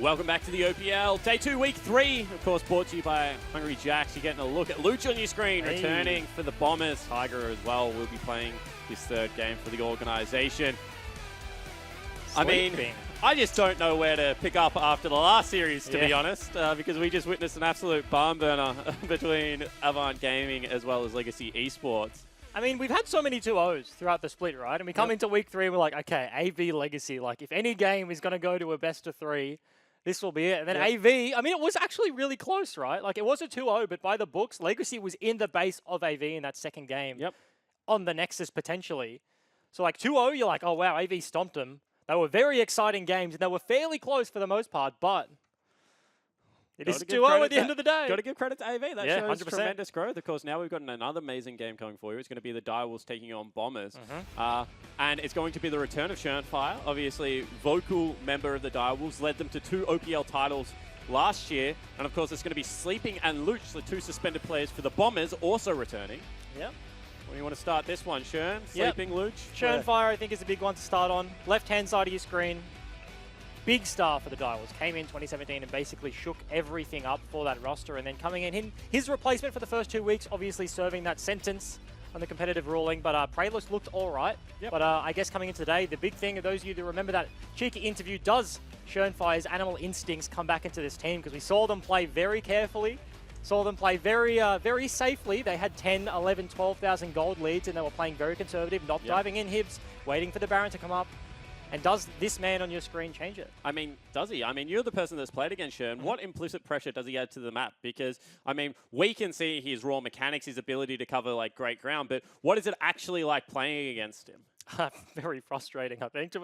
Welcome back to the OPL. Day 2, Week 3. Of course, brought to you by Hungry Jacks. You're getting a look at Luch on your screen, returning for the Bombers. Tiger as well will be playing his third game for the organization. I mean, I just don't know where to pick up after the last series, to be honest, because we just witnessed an absolute barn burner between Avant Gaming as well as Legacy Esports. I mean, we've had so many 2-0s throughout the split, right? And we come into Week 3 and we're like, okay, AV Legacy. Like, if any game is going to go to a best of 3, this will be it. And then AV, I mean, it was actually really close, right? Like, it was a 2-0, but by the books, Legacy was in the base of AV in that second game on the Nexus, potentially. So, like, 2-0, you're like, oh, wow, AV stomped them. They were very exciting games, and they were fairly close for the most part, but it is 2-0 at the end of the day. Got to give credit to AV. That shows 100%. Tremendous growth. Of course, now we've got another amazing game coming for you. It's going to be the Direwolves taking on Bombers. And it's going to be the return of Schernfire. Obviously, vocal member of the Direwolves, led them to 2 OPL titles last year. And of course, it's going to be Sleeping and Luch, the 2 suspended players for the Bombers, also returning. Yep. When you want to start this one, Schern? Sleeping, Luch? Schernfire, I think, is a big one to start on. Left-hand side of your screen. Big star for the Direwolves. Came in 2017 and basically shook everything up for that roster. And then coming in, his replacement for the first 2 weeks, obviously serving that sentence on the competitive ruling. But Prayless looked all right. But I guess coming into today, the big thing, of those of you that remember that cheeky interview, does Schernfire's animal instincts come back into this team? Because we saw them play very carefully. Saw them play very safely. They had 10, 11, 12,000 gold leads, and they were playing very conservative, not diving in hibs, waiting for the Baron to come up. And does this man on your screen change it? I mean, does he? I mean, you're the person that's played against Schern. What implicit pressure does he add to the map? Because, I mean, we can see his raw mechanics, his ability to cover, like, great ground, but what is it actually like playing against him? Very frustrating, I think.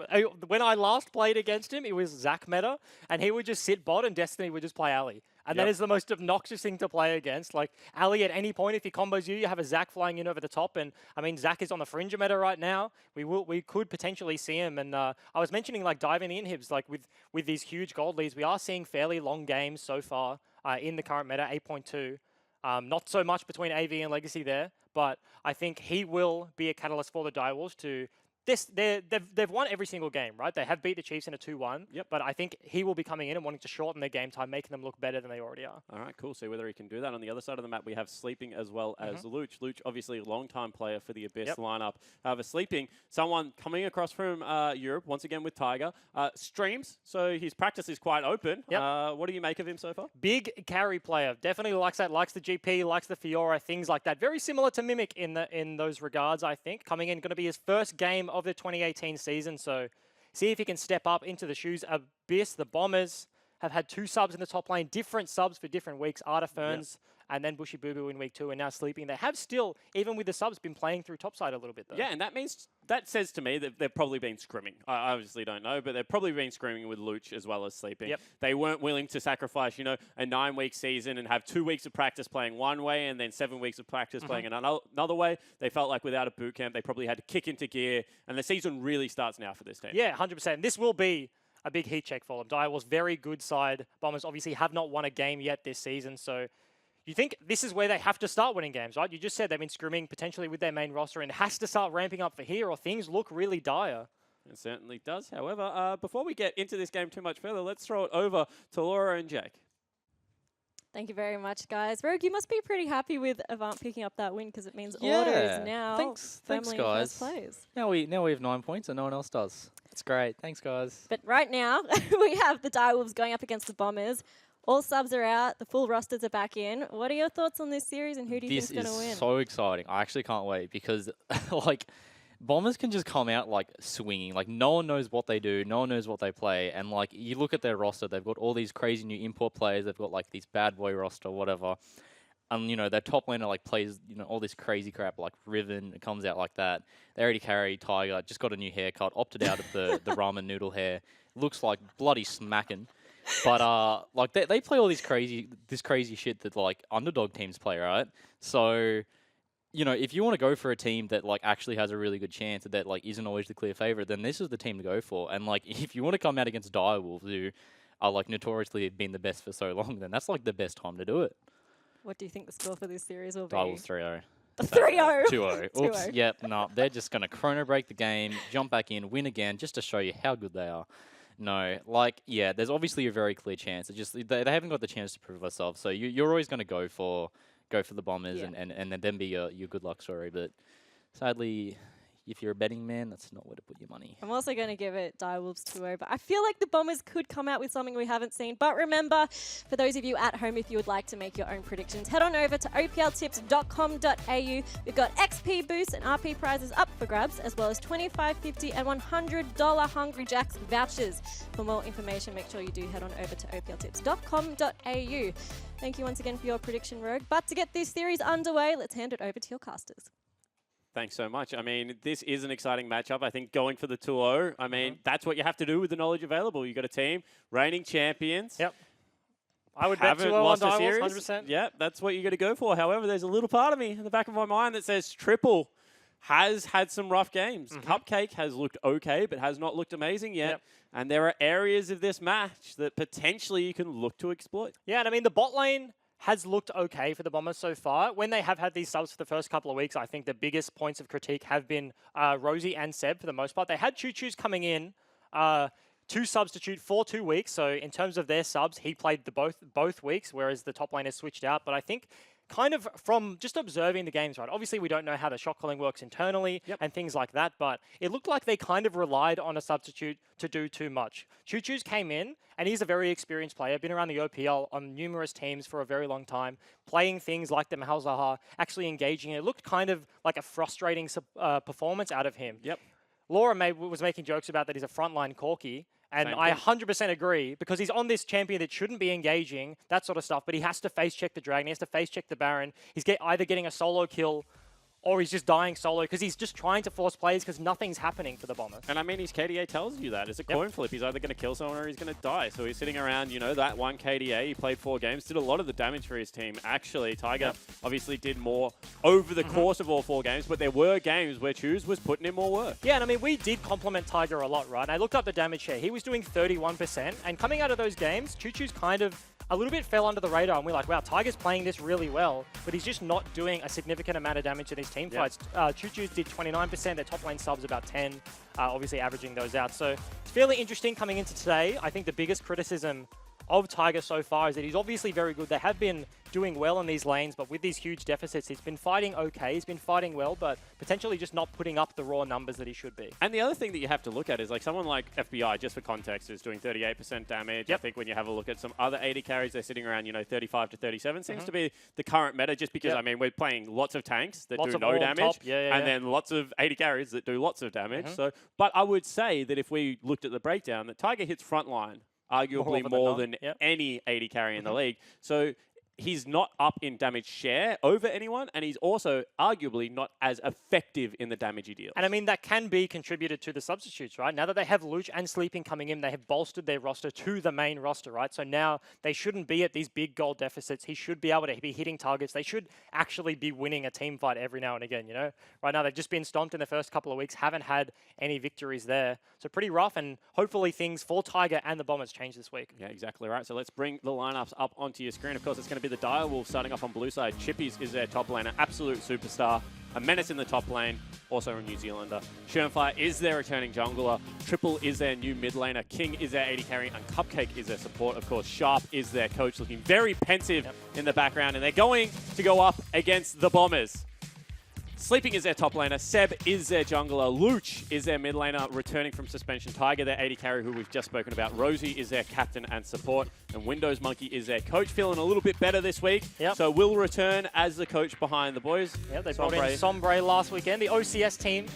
When I last played against him, it was Zach meta, and he would just sit bot, and Destiny would just play Ali. And that is the most obnoxious thing to play against. Like, Ali, at any point, if he combos you, you have a Zach flying in over the top. And, I mean, Zach is on the fringe of meta right now. We could potentially see him. And I was mentioning, like, diving the inhibs, like, with these huge gold leads, we are seeing fairly long games so far in the current meta, 8.2. Not so much between AV and Legacy there, but I think he will be a catalyst for the Direwolves to... They've won every single game, right? They have beat the Chiefs in a 2-1, but I think he will be coming in and wanting to shorten their game time, making them look better than they already are. All right, cool. See whether he can do that. On the other side of the map, we have Sleeping as well as Luch. Luch, obviously a long-time player for the Abyss lineup. However, Sleeping, someone coming across from Europe, once again with Tiger, streams, so his practice is quite open. What do you make of him so far? Big carry player. Definitely likes that, likes the GP, likes the Fiora, things like that. Very similar to Mimic in those regards, I think. Coming in, going to be his first game of the 2018 season, so see if he can step up into the shoes. Abyss, the Bombers, have had 2 subs in the top lane, different subs for different weeks. Artiferns and then Bushy Boo Boo in week 2, and now Sleeping. They have still, even with the subs, been playing through topside a little bit, though. Yeah, and that says to me that they've probably been scrimming. I obviously don't know, but they've probably been scrimming with Luch as well as Sleeping. They weren't willing to sacrifice, you know, a 9-week season and have 2 weeks of practice playing one way and then 7 weeks of practice playing another way. They felt like without a boot camp, they probably had to kick into gear, and the season really starts now for this team. Yeah, 100%. This will be a big heat check for them. Direwolves, very good side. Bombers obviously have not won a game yet this season, so you think this is where they have to start winning games, right? You just said they've been scrimming potentially with their main roster and has to start ramping up for here or things look really dire. It certainly does. However, before we get into this game too much further, let's throw it over to Laura and Jake. Thank you very much, guys. Rogue, you must be pretty happy with Avant picking up that win because it means Order is now thanks firmly guys. in first place. Now we have 9 points and no one else does. It's great. Thanks, guys. But right now, we have the Direwolves going up against the Bombers. All subs are out. The full rosters are back in. What are your thoughts on this series and who do you think is going to win? This is so exciting. I actually can't wait because, like, Bombers can just come out, like, swinging. Like, no one knows what they do. No one knows what they play. And, like, you look at their roster. They've got all these crazy new import players. They've got, like, these bad boy roster, whatever. And, you know, their top laner, like, plays, you know, all this crazy crap, like Riven. It comes out like that. They already carry Tiger. Just got a new haircut. Opted out of the ramen noodle hair. Looks like bloody smacking. But like they play all this crazy shit that like underdog teams play, right? So, you know, if you want to go for a team that like actually has a really good chance that like isn't always the clear favorite, then this is the team to go for. And like if you want to come out against Direwolves, who are like notoriously been the best for so long, then that's like the best time to do it. What do you think the score for this series will be? Direwolves 3-0. 3-0. 2-0. Oops. Yep. No, they're just going to chrono break the game, jump back in, win again, just to show you how good they are. No, like, yeah, there's obviously a very clear chance. It's just they haven't got the chance to prove themselves. So you're always going to go for the Bombers Yeah. and then be your good luck story. But sadly, if you're a betting man, that's not where to put your money. I'm also going to give it Direwolves 2-0, but I feel like the Bombers could come out with something we haven't seen. But remember, for those of you at home, if you would like to make your own predictions, head on over to opltips.com.au. We've got XP boosts and RP prizes up for grabs, as well as $25, $50, and $100 Hungry Jacks vouchers. For more information, make sure you do head on over to opltips.com.au. Thank you once again for your prediction, Rogue. But to get this series underway, let's hand it over to your casters. Thanks so much. I mean, this is an exciting matchup. I think going for the 2-0, I mean, that's what you have to do with the knowledge available. You've got a team, reigning champions. Yep. I would bet 2-0 on Direwolves, 100%. Yeah, that's what you're going to go for. However, there's a little part of me in the back of my mind that says Triple has had some rough games. Cupcake has looked okay, but has not looked amazing yet. Yep. And there are areas of this match that potentially you can look to exploit. Yeah, and I mean, the bot lane has looked okay for the Bombers so far. When they have had these subs for the first couple of weeks, I think the biggest points of critique have been Rosie and Seb for the most part. They had Choo Choo's coming in to substitute for 2 weeks. So in terms of their subs, he played both weeks, whereas the top lane has switched out. But I think kind of from just observing the games, right? Obviously, we don't know how the shot calling works internally and things like that, but it looked like they kind of relied on a substitute to do too much. Choo Choo's came in, and he's a very experienced player, been around the OPL on numerous teams for a very long time, playing things like the Malzahar, actually engaging. It looked kind of like a frustrating performance out of him. Yep. Laura was making jokes about that he's a frontline corky. And I 100% agree, because he's on this champion that shouldn't be engaging, that sort of stuff, but he has to face check the Dragon, he has to face check the Baron. He's either getting a solo kill or he's just dying solo because he's just trying to force plays because nothing's happening for the Bombers. And I mean, his KDA tells you that. It's a coin flip. He's either going to kill someone or he's going to die. So he's sitting around, you know, that one KDA. He played 4 games, did a lot of the damage for his team. Actually, Tiger obviously did more over the course of all 4 games, but there were games where Choose was putting in more work. Yeah, and I mean, we did compliment Tiger a lot, right? And I looked up the damage share. He was doing 31%, and coming out of those games, Choo Choo's kind of a little bit fell under the radar, and we're like, wow, Tiger's playing this really well, but he's just not doing a significant amount of damage in his team fights. Choo Choo's did 29%, their top lane subs about 10, obviously averaging those out. So it's fairly interesting coming into today. I think the biggest criticism of Tiger so far is that he's obviously very good. They have been doing well in these lanes, but with these huge deficits, he's been fighting okay. He's been fighting well, but potentially just not putting up the raw numbers that he should be. And the other thing that you have to look at is like someone like FBI, just for context, is doing 38% damage. I think when you have a look at some other 80 carries, they're sitting around, you know, 35 to 37. Seems to be the current meta, just because, I mean, we're playing lots of tanks that do no damage, and then lots of 80 carries that do lots of damage. So, but I would say that if we looked at the breakdown, that Tiger hits frontline arguably more than any 80 carry in the league. So he's not up in damage share over anyone, and he's also arguably not as effective in the damage he deals. And I mean, that can be contributed to the substitutes, right? Now that they have Luch and Sleeping coming in, they have bolstered their roster to the main roster, right? So now they shouldn't be at these big goal deficits. He should be able to be hitting targets. They should actually be winning a team fight every now and again, you know? Right now, they've just been stomped in the first couple of weeks, haven't had any victories there. So pretty rough, and hopefully things for Tiger and the Bombers change this week. Yeah, exactly right. So let's bring the lineups up onto your screen. Of course, it's going to be the Direwolves starting off on blue side. Chippies is their top laner, absolute superstar. A menace in the top lane, also a New Zealander. Shermfire is their returning jungler. Triple is their new mid laner. King is their 80 carry, and Cupcake is their support. Of course, Sharp is their coach, looking very pensive in the background, and they're going to go up against the Bombers. Sleeping is their top laner. Seb is their jungler. Luch is their mid laner, returning from suspension. Tiger, their 80 carry, who we've just spoken about. Rosie is their captain and support. And Windows Monkey is their coach, feeling a little bit better this week. So will return as the coach behind the boys. Yeah, they brought in Sombre last weekend, the OCS team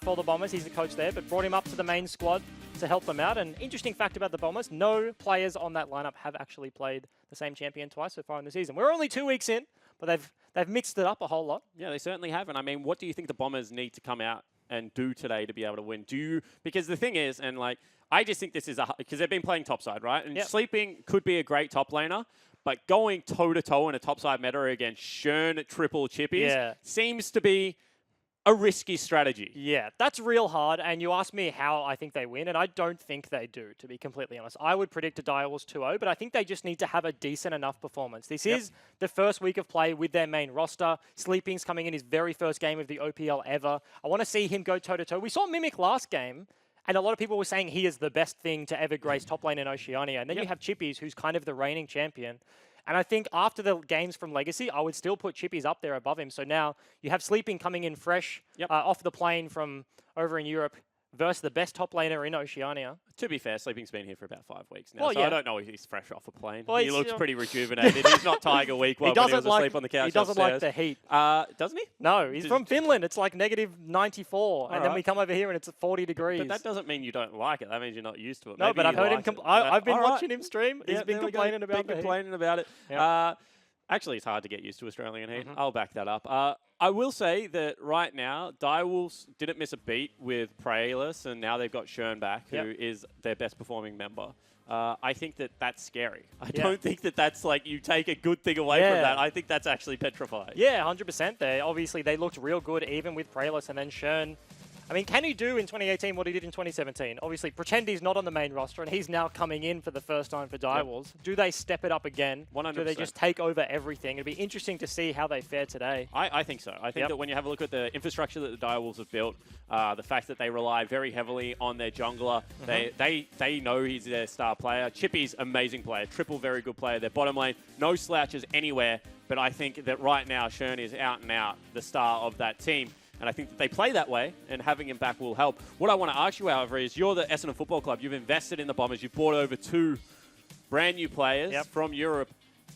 for the Bombers. He's the coach there, but brought him up to the main squad to help them out. And interesting fact about the Bombers, no players on that lineup have actually played the same champion twice so far in the season. We're only 2 weeks in, but they've mixed it up a whole lot. Yeah, they certainly have. And I mean, what do you think the Bombers need to come out and do today to be able to win? Because the thing is, and like, I just think this is because they've been playing topside, right? And Sleeping could be a great top laner, but going toe-to-toe in a topside meta against Shern, Triple, Chippies seems to be a risky strategy. Yeah, that's real hard, and you asked me how I think they win, and I don't think they do, to be completely honest. I would predict a Direwolves 2-0, but I think they just need to have a decent enough performance. This is the first week of play with their main roster. Sleeping's coming in his very first game of the OPL ever. I want to see him go toe-to-toe. We saw Mimic last game, And a lot of people were saying he is the best thing to ever grace top lane in Oceania. And then Yep. you have Chippies, who's kind of the reigning champion. And I think after the games from Legacy, I would still put Chippies up there above him. So now you have Sleeping coming in fresh Yep. off the plane from over in Europe versus the best top laner in Oceania. To be fair, Sleeping's been here for about 5 weeks now, Well, so yeah. I don't know if he's fresh off a plane. Well, he he's, looks you know- pretty rejuvenated. He's not Tiger Week when he was asleep on the couch He doesn't like upstairs. the heat. Doesn't he? No, he's Does- from Finland. It's like negative 94, and then Alright. we come over here and it's 40 degrees. But that doesn't mean you don't like it. That means you're not used to it. No, Maybe but I've you heard him. like it. I've been Alright. watching him stream. He's Yeah, been there we go. complaining about Been the heat. complaining about it. Yeah. Actually, it's hard to get used to Australian heat. Mhm. I'll back that up. I will say that right now, Direwolves didn't miss a beat with Praelis, and now they've got Shern back, who Yep. is their best performing member. I think that that's scary. I Yeah. don't think that that's like you take a good thing away from Yeah. that. I think that's actually petrifying. Yeah, 100% there. Obviously, they looked real good even with Praelis and then Shern. I mean, can he do in 2018 what he did in 2017? Obviously, pretend he's not on the main roster and he's now coming in for the first time for Direwolves. Do they step it up again? 100%. Do they just take over everything? It'd be interesting to see how they fare today. I think so. I think Yep. that when you have a look at the infrastructure that the Direwolves have built, the fact that they rely very heavily on their jungler, they know he's their star player. Chippy's amazing player, triple very good player. Their bottom lane, no slouches anywhere, but I think that right now Shern is out and out the star of that team. And I think that they play that way, and having him back will help. What I want to ask you, however, is you're the Essendon Football Club. You've invested in the Bombers. You've brought over 2 brand new players Yep. from Europe.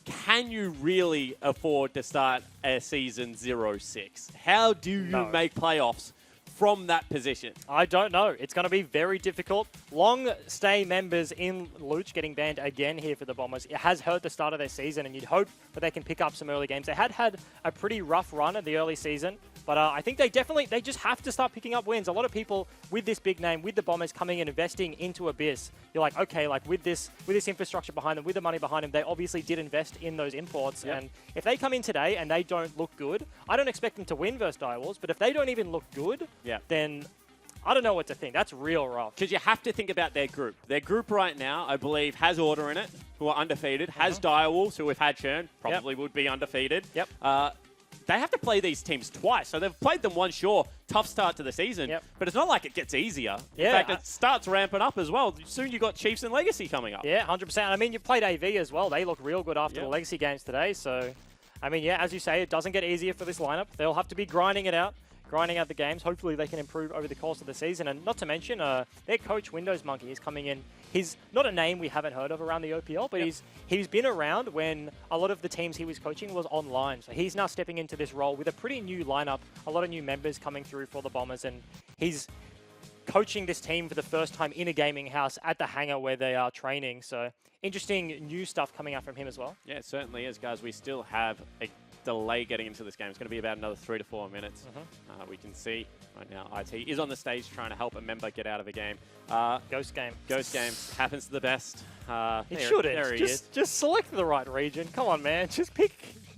Can you really afford to start a season 0-6? How do you No. make playoffs from that position? I don't know. It's going to be very difficult. Long stay members in Luch getting banned again here for the Bombers. It has hurt the start of their season, and you'd hope that they can pick up some early games. They had a pretty rough run at the early season, but I think they just have to start picking up wins. A lot of people with this big name, with the Bombers coming and investing into Abyss, you're like, okay, like with this infrastructure behind them, with the money behind them, they obviously did invest in those imports. Yep. And if they come in today and they don't look good, I don't expect them to win versus Direwolves, but if they don't even look good, Yeah. then I don't know what to think. That's real rough. Because you have to think about their group. Their group right now, I believe, has Order in it, who are undefeated, has Direwolves, who have had Churn, probably would be undefeated. Yep. They have to play these teams twice. So they've played them once, sure, tough start to the season, Yep. but it's not like it gets easier. Yeah, In fact, it starts ramping up as well. Soon you got Chiefs and Legacy coming up. Yeah, 100%. I mean, you've played AV as well. They look real good after Yeah. the Legacy games today. So, I mean, yeah, as you say, it doesn't get easier for this lineup. They'll have to be grinding it out, grinding out the games. Hopefully they can improve over the course of the season. And not to mention, their coach, Windows Monkey, is coming in. He's not a name we haven't heard of around the OPL, but Yep. he's been around when a lot of the teams he was coaching was online. So he's now stepping into this role with a pretty new lineup, a lot of new members coming through for the Bombers, and he's coaching this team for the first time in a gaming house at the hangar where they are training. So interesting new stuff coming out from him as well. Yeah, it certainly is, guys. We still have a delay getting into this game. It's going to be about another 3 to 4 minutes. We can see right now IT is on the stage trying to help a member get out of a game. Ghost game. Ghost game happens to the best. It There shouldn't. he is. Just select the right region. Come on, man. Just pick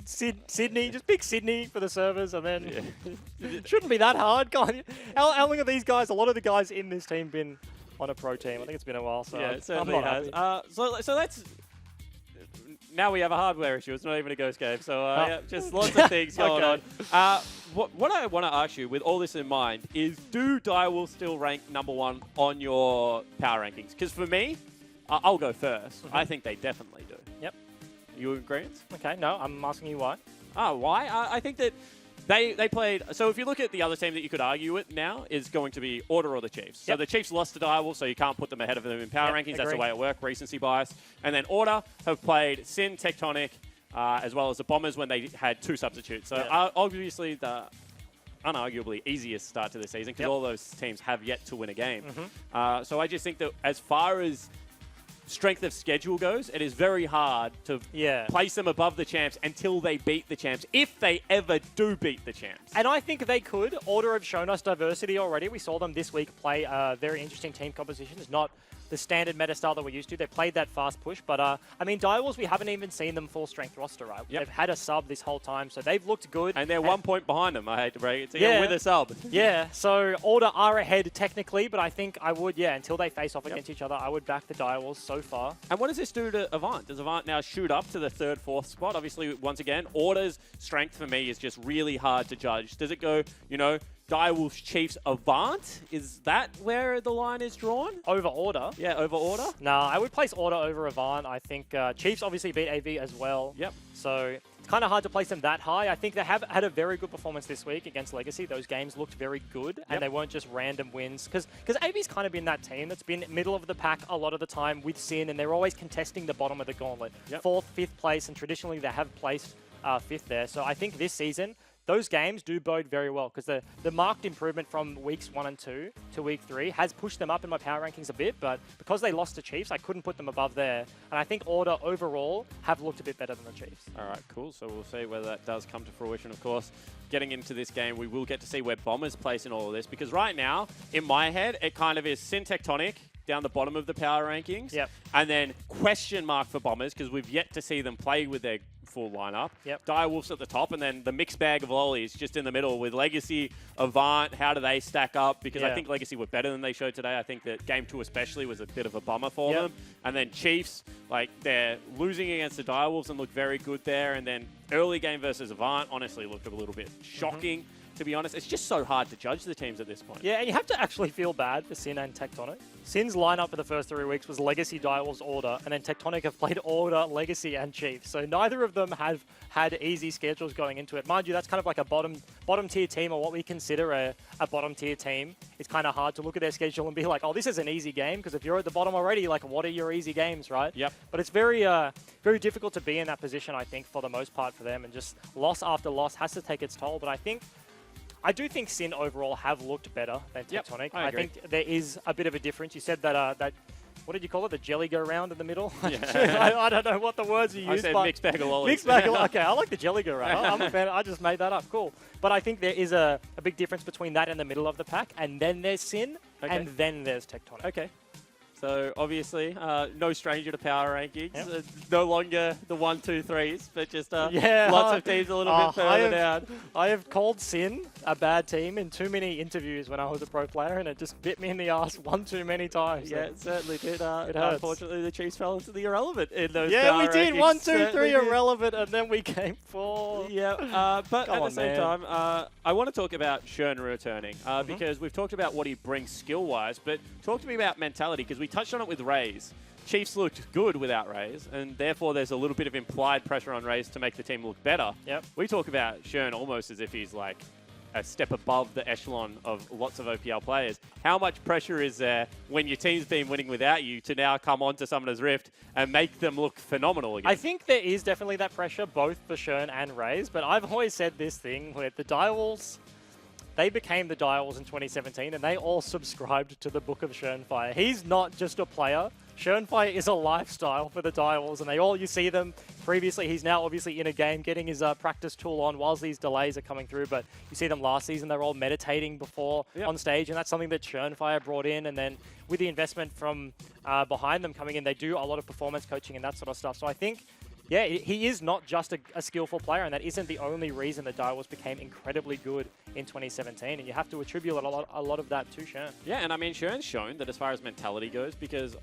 Sydney. Just pick Sydney for the servers, and then it shouldn't be that hard. Come on. How long are these guys? A lot of the guys in this team been on a pro team. I think it's been a while. So Yeah, I'm it certainly not has. happy. So let's... Now we have a hardware issue. It's not even a ghost game. So Oh. yeah, just lots of things going Okay. on. What I want to ask you, with all this in mind, is do Direwolf still rank #1 on your power rankings? Because for me, I'll go first. I think they definitely do. Yep. You agree? Okay. No, I'm asking you why. Why? I think that they played... So if you look at the other team that you could argue with now is going to be Order or the Chiefs. So Yep. the Chiefs lost to Direwolf, so you can't put them ahead of them in power Yep, rankings. That's the agree. way it works, recency bias. And then Order have played Sin, Tectonic, as well as the Bombers when they had 2 substitutes. So Yep. obviously the unarguably easiest start to the season because Yep. all those teams have yet to win a game. Mm-hmm. So I just think that as far as strength of schedule goes, it is very hard to Yeah. place them above the champs until they beat the champs, if they ever do beat the champs. And I think they could. Order have shown us diversity already. We saw them this week play very interesting team compositions, not the standard meta style that we're used to. They played that fast push, but I mean, Direwolves, we haven't even seen them full strength roster, right? Yep. They've had a sub this whole time, so they've looked good. And they're 1 point behind them, I hate to break it to Yeah. you, with a sub. Yeah, so Order are ahead technically, but I think I would, until they face off Yep. against each other, I would back the Direwolves so far. And what does this do to Avant? Does Avant now shoot up to the 3rd, 4th spot? Obviously, once again, Order's strength for me is just really hard to judge. Does it go, Direwolves, Chiefs, Avant. Is that where the line is drawn? Over Order. Yeah, over Order. No, I would place Order over Avant. I think Chiefs obviously beat AV as well. Yep. So it's kind of hard to place them that high. I think they have had a very good performance this week against Legacy. Those games looked very good, and they weren't just random wins. Because AV's kind of been that team that's been middle of the pack a lot of the time with Sin, and they're always contesting the bottom of the gauntlet. 4th, 5th place, and traditionally they have placed 5th there. So I think this season, those games do bode very well because the marked improvement from weeks 1 and 2 to week 3 has pushed them up in my power rankings a bit, but because they lost to Chiefs, I couldn't put them above there. And I think Order overall have looked a bit better than the Chiefs. All right, cool. So we'll see whether that does come to fruition, of course. Getting into this game, we will get to see where Bombers place in all of this because right now, in my head, it kind of is Sin Tectonic down the bottom of the power rankings. Yep. And then question mark for Bombers because we've yet to see them play with their full lineup. Yep. Direwolves at the top, and then the mixed bag of lollies just in the middle with Legacy, Avant. How do they stack up? Because I think Legacy were better than they showed today. I think that Game 2 especially was a bit of a bummer for them. And then Chiefs, like they're losing against the Direwolves and look very good there. And then early game versus Avant honestly looked a little bit shocking. To be honest, it's just so hard to judge the teams at this point. Yeah, and you have to actually feel bad for Sin and Tectonic. Sin's lineup for the first 3 weeks was Legacy, Direwolves, Order, and then Tectonic have played Order, Legacy, and Chiefs. So neither of them have had easy schedules going into it. Mind you, that's kind of like a bottom tier team, or what we consider a bottom tier team. It's kind of hard to look at their schedule and be like, oh, this is an easy game, because if you're at the bottom already, like, what are your easy games, right? Yep. But it's very very difficult to be in that position, I think, for the most part for them, and just loss after loss has to take its toll. But I do think Sin overall have looked better than Tectonic. I agree. think there is a bit of a difference. You said that what did you call it? The jelly go round in the middle? Yeah. I don't know what the words you used. I said mixed bag of lollies. Mixed bag of okay, I like the jelly go round. I'm a fan. I just made that up. Cool. But I think there is a big difference between that and the middle of the pack, and then there's Sin, and then there's Tectonic. Okay. So obviously, no stranger to power rankings. No longer the 1, 2, 3s, but just lots of teams a little bit further down. I have called Sin a bad team in too many interviews when I was a pro player, and it just bit me in the ass one too many times. Yeah, it certainly did. It hurts. Unfortunately, the Chiefs fell into the irrelevant in those Yeah, power we did. rankings. 1, 2, 3 Certainly irrelevant, and then we came 4. Yeah, but Come at the on, same man. time, I want to talk about Shern returning because we've talked about what he brings skill-wise, but talk to me about mentality because we touched on it with Rays. Chiefs looked good without Rays, and therefore there's a little bit of implied pressure on Rays to make the team look better. Yep. We talk about Shern almost as if he's like a step above the echelon of lots of OPL players. How much pressure is there when your team's been winning without you to now come onto Summoner's Rift and make them look phenomenal again? I think there is definitely that pressure, both for Shern and Rays, but I've always said this thing where the Direwolves, they became the Direwolves in 2017, and they all subscribed to the Book of Shernfire. He's not just a player. Shernfire is a lifestyle for the Direwolves, and you see them previously. He's now obviously in a game getting his practice tool on whilst these delays are coming through, but you see them last season, they're all meditating before on stage, and that's something that Shernfire brought in, and then with the investment from behind them coming in, they do a lot of performance coaching and that sort of stuff. So I think, yeah, he is not just a skillful player, and that isn't the only reason the Direwolves became incredibly good in 2017, and you have to attribute a lot of that to Shern. Yeah, and I mean, Shern's shown that as far as mentality goes, because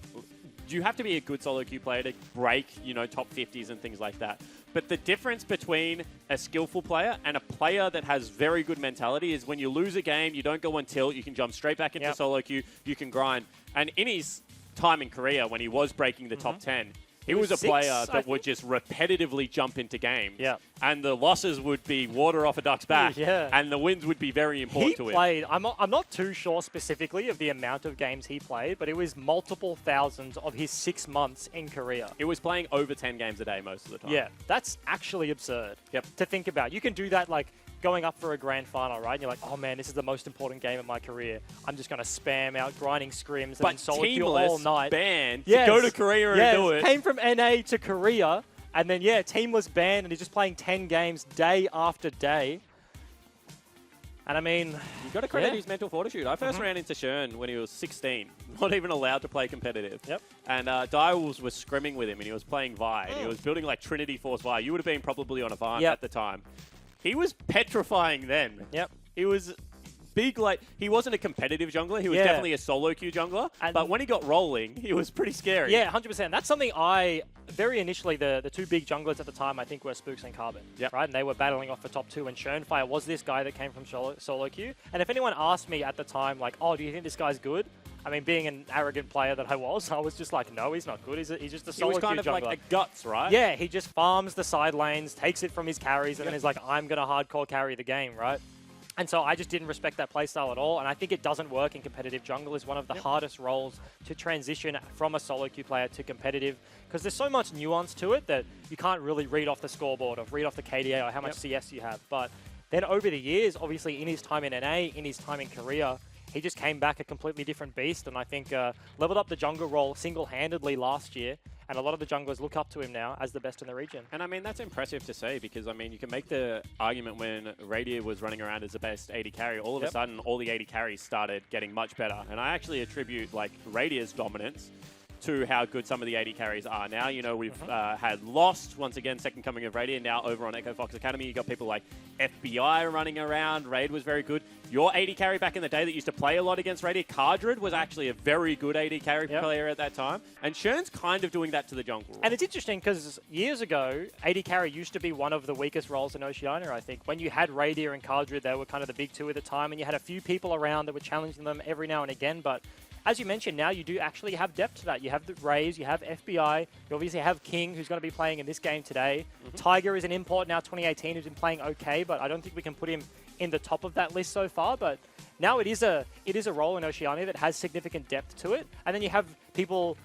you have to be a good solo queue player to break, top 50s and things like that. But the difference between a skillful player and a player that has very good mentality is when you lose a game, you don't go on tilt, you can jump straight back into solo queue, you can grind. And in his time in Korea, when he was breaking the top 10, he was a player that would just repetitively jump into games. Yeah. And the losses would be water off a duck's back. Yeah. And the wins would be very important to him. He played, I'm not too sure specifically of the amount of games he played, but it was multiple thousands of his 6 months in Korea. He was playing over 10 games a day most of the time. Yeah, that's actually absurd to think about. You can do that like going up for a grand final, right? And you're like, oh man, this is the most important game of my career. I'm just going to spam out grinding scrims and solo queue all night. Banned to go to Korea and do it. Came from NA to Korea, and then teamless banned, and he's just playing 10 games day after day. And I mean, you've got to credit his mental fortitude. I first ran into Shern when he was 16, not even allowed to play competitive. Yep. And Direwolves was scrimming with him, and he was playing Vi. And he was building like Trinity Force Vi. You would have been probably on Avant at the time. He was petrifying then. Yep. He was big, like, he wasn't a competitive jungler. He was definitely a solo queue jungler. But when he got rolling, he was pretty scary. Yeah, 100%. That's something very initially, the two big junglers at the time, I think, were Spooks and Carbon. Right? And they were battling off for top 2, and Schönfire was this guy that came from solo queue. And if anyone asked me at the time, like, oh, do you think this guy's good? I mean, being an arrogant player that I was just like, no, he's not good. He's just a solo queue jungler. He was kind of like a guts, right? Yeah, he just farms the side lanes, takes it from his carries, and then is like, I'm going to hardcore carry the game, right? And so I just didn't respect that playstyle at all, and I think it doesn't work in competitive. Jungle is one of the hardest roles to transition from a solo queue player to competitive, because there's so much nuance to it that you can't really read off the scoreboard or read off the KDA or how much CS you have. But then over the years, obviously in his time in NA, in his time in Korea, he just came back a completely different beast, and I think leveled up the jungle role single-handedly last year, and a lot of the junglers look up to him now as the best in the region. And I mean, that's impressive to say, because I mean, you can make the argument when Radier was running around as the best AD carry, all of a sudden, all the AD carries started getting much better. And I actually attribute, like, Radier's dominance to how good some of the AD carries are now. You know, we've had Lost, once again, second coming of Radier. Now over on Echo Fox Academy, you got people like FBI running around. Raid was very good. Your AD carry back in the day that used to play a lot against Radier, Cardred, was actually a very good AD carry player at that time. And Schön's kind of doing that to the jungle. And it's interesting because years ago, AD carry used to be one of the weakest roles in Oceania, I think. When you had Radier and Cardred, they were kind of the big two at the time, and you had a few people around that were challenging them every now and again, but as you mentioned, now you do actually have depth to that. You have the Rays, you have FBI, you obviously have King, who's going to be playing in this game today. Tiger is an import now, 2018, who's been playing okay, but I don't think we can put him in the top of that list so far. But now it is a role in Oceania that has significant depth to it. And then you have people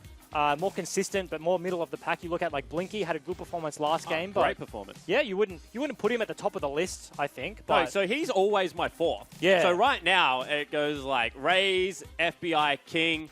more consistent, but more middle of the pack. You look at like Blinky had a good performance last game, but great performance. Yeah, you wouldn't put him at the top of the list, I think. But no, so he's always my fourth. Yeah. So right now it goes like Rays, FBI, King,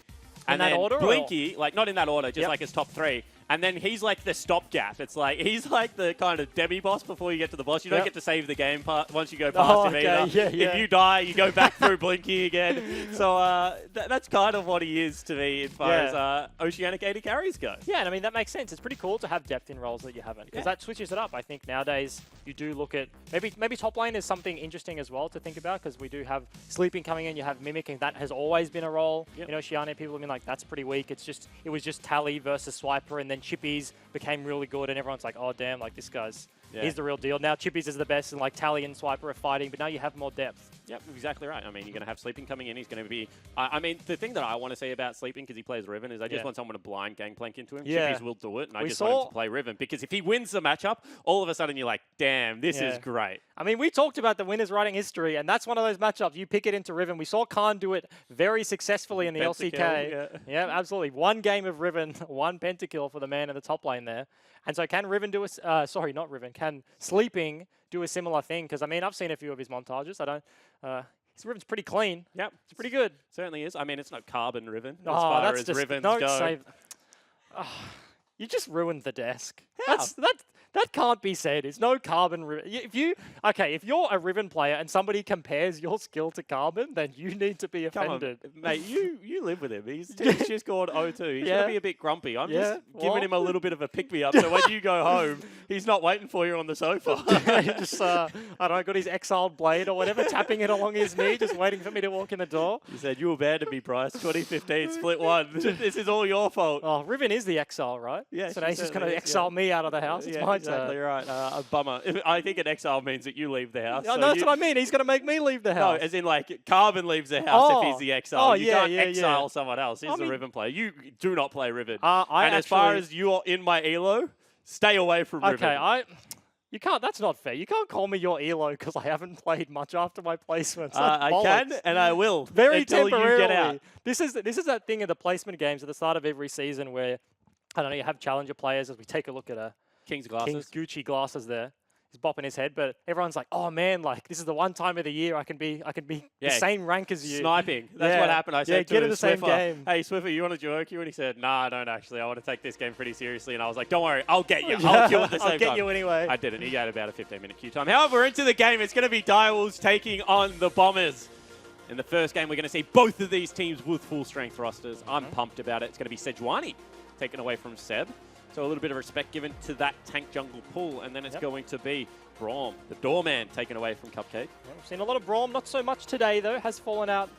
and that then order, Blinky, like not in that order, just like his top 3. And then he's like the stopgap. It's like he's like the kind of demi-boss before you get to the boss. You don't get to save the game once you go past him either. If you die, you go back through Blinky again. So that's kind of what he is to me as far as Oceanic AD carries go. Yeah, and I mean, that makes sense. It's pretty cool to have depth in roles that you haven't, because that switches it up. I think nowadays you do look at, maybe top lane is something interesting as well to think about, because we do have Sleeping coming in, you have Mimic, and that has always been a role. In Oceania, people have been like, that's pretty weak. It was just Tally versus Swiper, and then Chippies became really good, and everyone's like, oh damn, like this guy's he's the real deal. Now Chippies is the best, and like Tally and Swiper are fighting, but now you have more depth. Yep, exactly right. I mean, you're going to have Sleeping coming in. He's going to be... I mean, the thing that I want to say about Sleeping, because he plays Riven, is I just want someone to blind Gangplank into him. Chippies will do it, and I just want him to play Riven, because if he wins the matchup, all of a sudden you're like, damn, this is great. I mean, we talked about the winners writing history, and that's one of those matchups. You pick it into Riven. We saw Khan do it very successfully in the LCK. Yeah, absolutely. One game of Riven, one pentakill for the man in the top lane there. And so can Riven do a... sorry, not Riven. Can Sleeping do a similar thing? Because, I mean, I've seen a few of his montages. I don't... his Riven's pretty clean. Yep. It's pretty good. Certainly is. I mean, it's not carbon Riven as far far as Rivens go. You just ruined the desk. How? That can't be said. It's no carbon Riven. If you're a Riven player and somebody compares your skill to carbon, then you need to be offended. Come on, mate, you live with him. He's just scored 0-2. He's going to be a bit grumpy. I'm just giving him a little bit of a pick-me-up, so when you go home, he's not waiting for you on the sofa. Just, I don't know, got his exiled blade or whatever, tapping it along his knee, just waiting for me to walk in the door. He said, you abandoned me, Bryce. 2015, split 1. This is all your fault. Oh, Riven is the exile, right? Yeah. So now he's just going to exile me out of the house. It's my exactly turn. Right. A bummer. I think an exile means that you leave the house. No, that's what I mean. He's going to make me leave the house. No, as in like Carbon leaves the house if he's the exile. Oh, you can't exile someone else. He's the Riven player. You do not play Riven. As far as you're in my elo, stay away from Riven. Okay, you can't. That's not fair. You can't call me your elo because I haven't played much after my placements. I can and I will. Very until temporarily. You get out. This is that thing in the placement games at the start of every season where I don't know. You have challenger players. As we take a look at King's glasses. King's Gucci glasses there. He's bopping his head, but everyone's like, "Oh man, like this is the one time of the year I can be the same rank as you." Sniping. That's what happened. I said to get in the same game. Hey Swiffer, you want to joke you? And he said, "Nah, I don't actually. I want to take this game pretty seriously." And I was like, "Don't worry, I'll get you. I'll kill at the same time." I'll get you anyway. I didn't. He had about a 15-minute queue time. However, into the game, it's going to be Direwolves taking on the Bombers. In the first game, we're going to see both of these teams with full strength rosters. I'm pumped about it. It's going to be Sejuani taken away from Seb. So a little bit of respect given to that tank jungle pull, and then it's going to be Braum, the doorman, taken away from Cupcake. Yeah, we've seen a lot of Braum, not so much today though. Has fallen out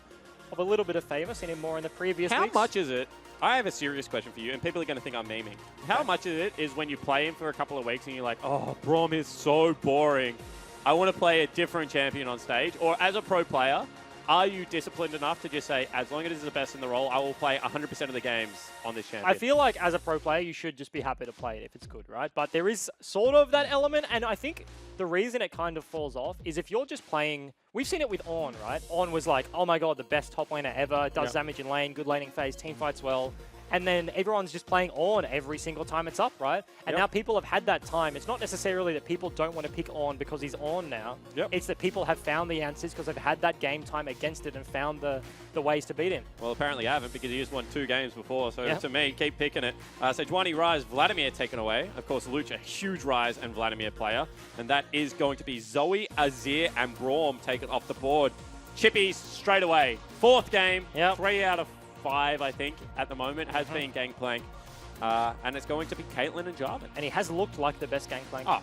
of a little bit of favour. Seen him more in the previous How weeks. much is it? I have a serious question for you, and people are going to think I'm memeing. How much of it is when you play him for a couple of weeks and you're like, oh, Braum is so boring. I want to play a different champion on stage. Or as a pro player, are you disciplined enough to just say, as long as it is the best in the role, I will play 100% of the games on this champion? I feel like as a pro player, you should just be happy to play it if it's good, right? But there is sort of that element, and I think the reason it kind of falls off is if you're just playing... We've seen it with Ornn, right? Ornn was like, oh my god, the best top laner ever, does damage in lane, good laning phase, team fights well. And then everyone's just playing Ornn every single time it's up, right? And now people have had that time. It's not necessarily that people don't want to pick Ornn because he's Ornn now. It's that people have found the answers because they've had that game time against it and found the ways to beat him. Well, apparently I haven't, because he just won 2 games before. So to me, keep picking it. Sejuani Rise, Vladimir taken away. Of course, Luch, a huge Rise and Vladimir player. And that is going to be Zoe, Azir, and Braum taken off the board. Chippies straight away. 4th game, 3 out of 5, I think, at the moment, has been Gangplank. And it's going to be Caitlyn and Jarvan. And he has looked like the best Gangplank. Oh,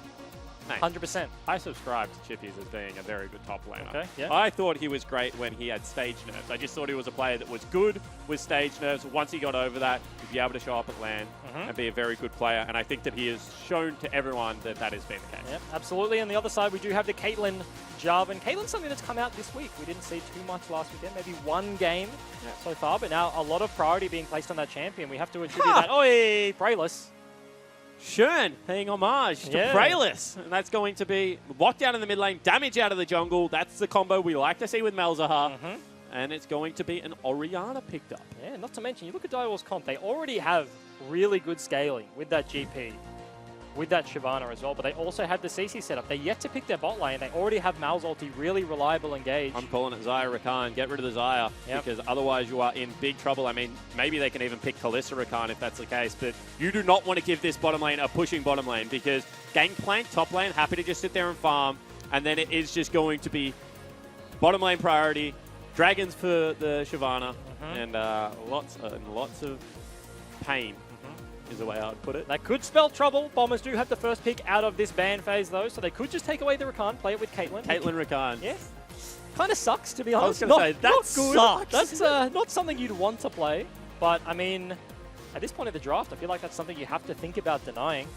mate. 100%. I subscribe to Chippies as being a very good top laner. Okay, yeah. I thought he was great when he had stage nerfs. I just thought he was a player that was good with stage nerfs. Once he got over that, he'd be able to show up at LAN and be a very good player. And I think that he has shown to everyone that that has been the case. Yep, absolutely. On the other side, we do have the Caitlyn Jarvan. Caitlyn's something that's come out this week. We didn't see too much last weekend. Maybe 1 game so far, but now a lot of priority being placed on that champion. We have to attribute that. Oi, Brayless. Shern paying homage to Praelus. And that's going to be lockdown in the mid lane, damage out of the jungle. That's the combo we like to see with Malzahar. And it's going to be an Orianna picked up. Yeah, not to mention, you look at Direwolf's comp, they already have really good scaling with that GP, with that Shyvana as well, but they also have the CC setup. They're yet to pick their bot lane. They already have Mal's ulti, really reliable engage. I'm calling it Xayah Rakan. Get rid of the Xayah, because otherwise you are in big trouble. I mean, maybe they can even pick Kalista Rakan if that's the case, but you do not want to give this bottom lane a pushing bottom lane, because Gangplank, top lane, happy to just sit there and farm, and then it is just going to be bottom lane priority, dragons for the Shyvana, and lots of pain. Is the way I would put it. That could spell trouble. Bombers do have the first pick out of this ban phase, though, so they could just take away the Rakan, play it with Caitlyn. Caitlyn Rakan. Yes. Kind of sucks, to be honest. I was going to say, that sucks. That's not something you'd want to play, but, I mean, at this point of the draft, I feel like that's something you have to think about denying.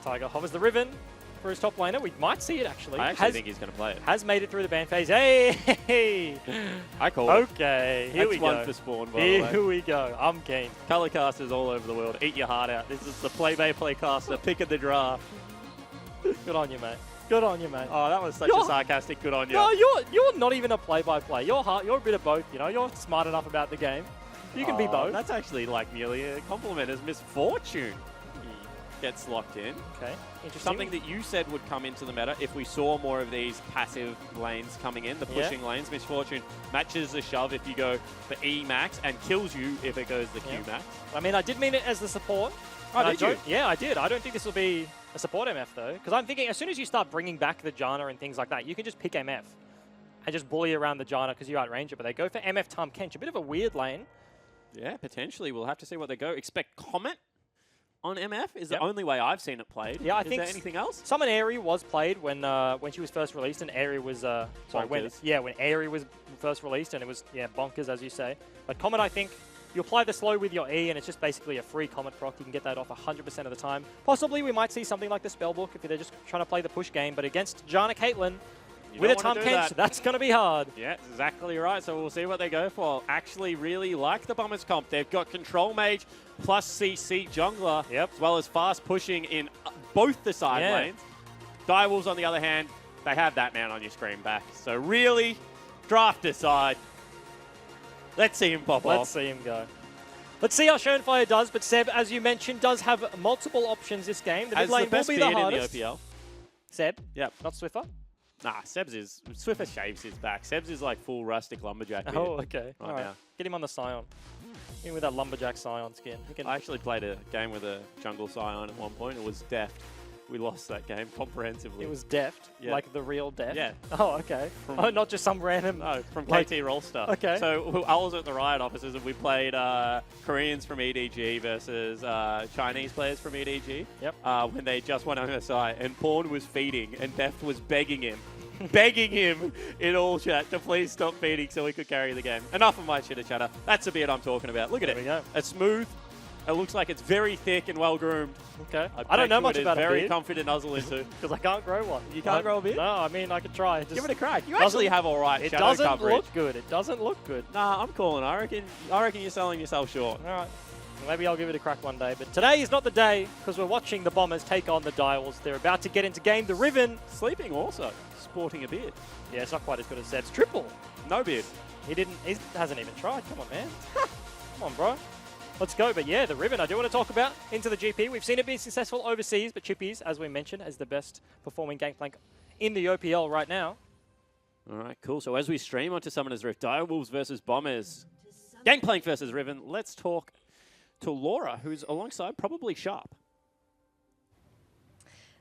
Tiger hovers the Riven for his top laner. We might see it, actually. I actually think he's going to play it. Has made it through the ban phase. Hey! I call it. Okay, here we go. That's one for Spawn, by the way. Here we go. I'm keen. Color casters all over the world. Eat your heart out. This is the play-by-play caster pick of the draft. Good on you, mate. Good on you, mate. Oh, that was such a sarcastic good on you. No, you're not even a play-by-play. You're a bit of both, you know. You're smart enough about the game. You can be both. That's actually like nearly a compliment as misfortune. Gets locked in. Okay, interesting. Something that you said would come into the meta if we saw more of these passive lanes coming in, the pushing lanes. Misfortune matches the shove if you go for E max and kills you if it goes the Q max. I mean, I did mean it as the support. Oh, did you? Yeah, I did. I don't think this will be a support MF, though, because I'm thinking as soon as you start bringing back the Janna and things like that, you can just pick MF and just bully around the Janna because you outrange it, but they go for MF Tahm Kench, a bit of a weird lane. Yeah, potentially. We'll have to see what they go. Expect Comet on MF is the only way I've seen it played. Yeah, I is think there anything else? Summon Aerie was played when she was first released, and Aerie was when Aerie was first released, and it was bonkers as you say. But Comet, I think you apply the slow with your E, and it's just basically a free Comet proc. You can get that off 100% of the time. Possibly we might see something like the Spellbook if they're just trying to play the push game, but against Janna Caitlyn with a Tahm Kench, that's going to be hard. Yeah, exactly right. So we'll see what they go for. Actually really like the Bombers comp. They've got Control Mage plus CC Jungler, as well as fast pushing in both the side lanes. Direwolves, on the other hand, they have that man on your screen back. So really, draft aside, let's see him pop off. Let's see him go. Let's see how Schoenfire does, but Seb, as you mentioned, does have multiple options this game. The mid lane will be the hardest. In the OPL. Seb? Yep. Not Swiffer? Nah, Swiffer shaves his back. Seb's is like full rustic lumberjack beard. Oh, okay. Right now. Get him on the Scion. Get him with that lumberjack Scion skin. I actually played a game with a jungle Scion at one point. It was deft. we lost that game comprehensively. It was deft, Yeah. like the real deft? Yeah. Oh, okay. Not just some random... No, from Like- KT Rollstar. Okay. So I was at the Riot offices and we played Koreans from EDG versus Chinese players from EDG. Yep. When they just went on MSI and Pawn was feeding and Deft was begging him in all chat to please stop feeding so he could carry the game. Enough of my chitter chatter. That's the beard I'm talking about. Look at There it. we go. It's smooth. It looks like it's very thick and well groomed. Okay. I don't know much about a Very beard, comfy to nuzzle into. because I can't grow one. You can't grow a beard? No, I mean, I could try. Give it a crack. You doesn't- actually have all right It shadow doesn't coverage. look good. It doesn't look good. Nah, I'm calling. I reckon you're selling yourself short. All right. Maybe I'll give it a crack one day. But today is not the day, because we're watching the Bombers take on the Dials. They're about to get into game. The Riven. Sleeping also. Sporting a beard. Yeah, it's not quite as good as Zed's. Triple. No beard. He hasn't even tried. Come on, man. Come on, bro. Let's go. But yeah, the Riven I do want to talk about into the GP. We've seen it be successful overseas, but Chippies, as we mentioned, is the best performing Gangplank in the OPL right now. All right, cool. So as we stream onto Summoner's Rift, Direwolves versus Bombers, Gangplank versus Riven, let's talk to Laura, who's alongside probably Sharp.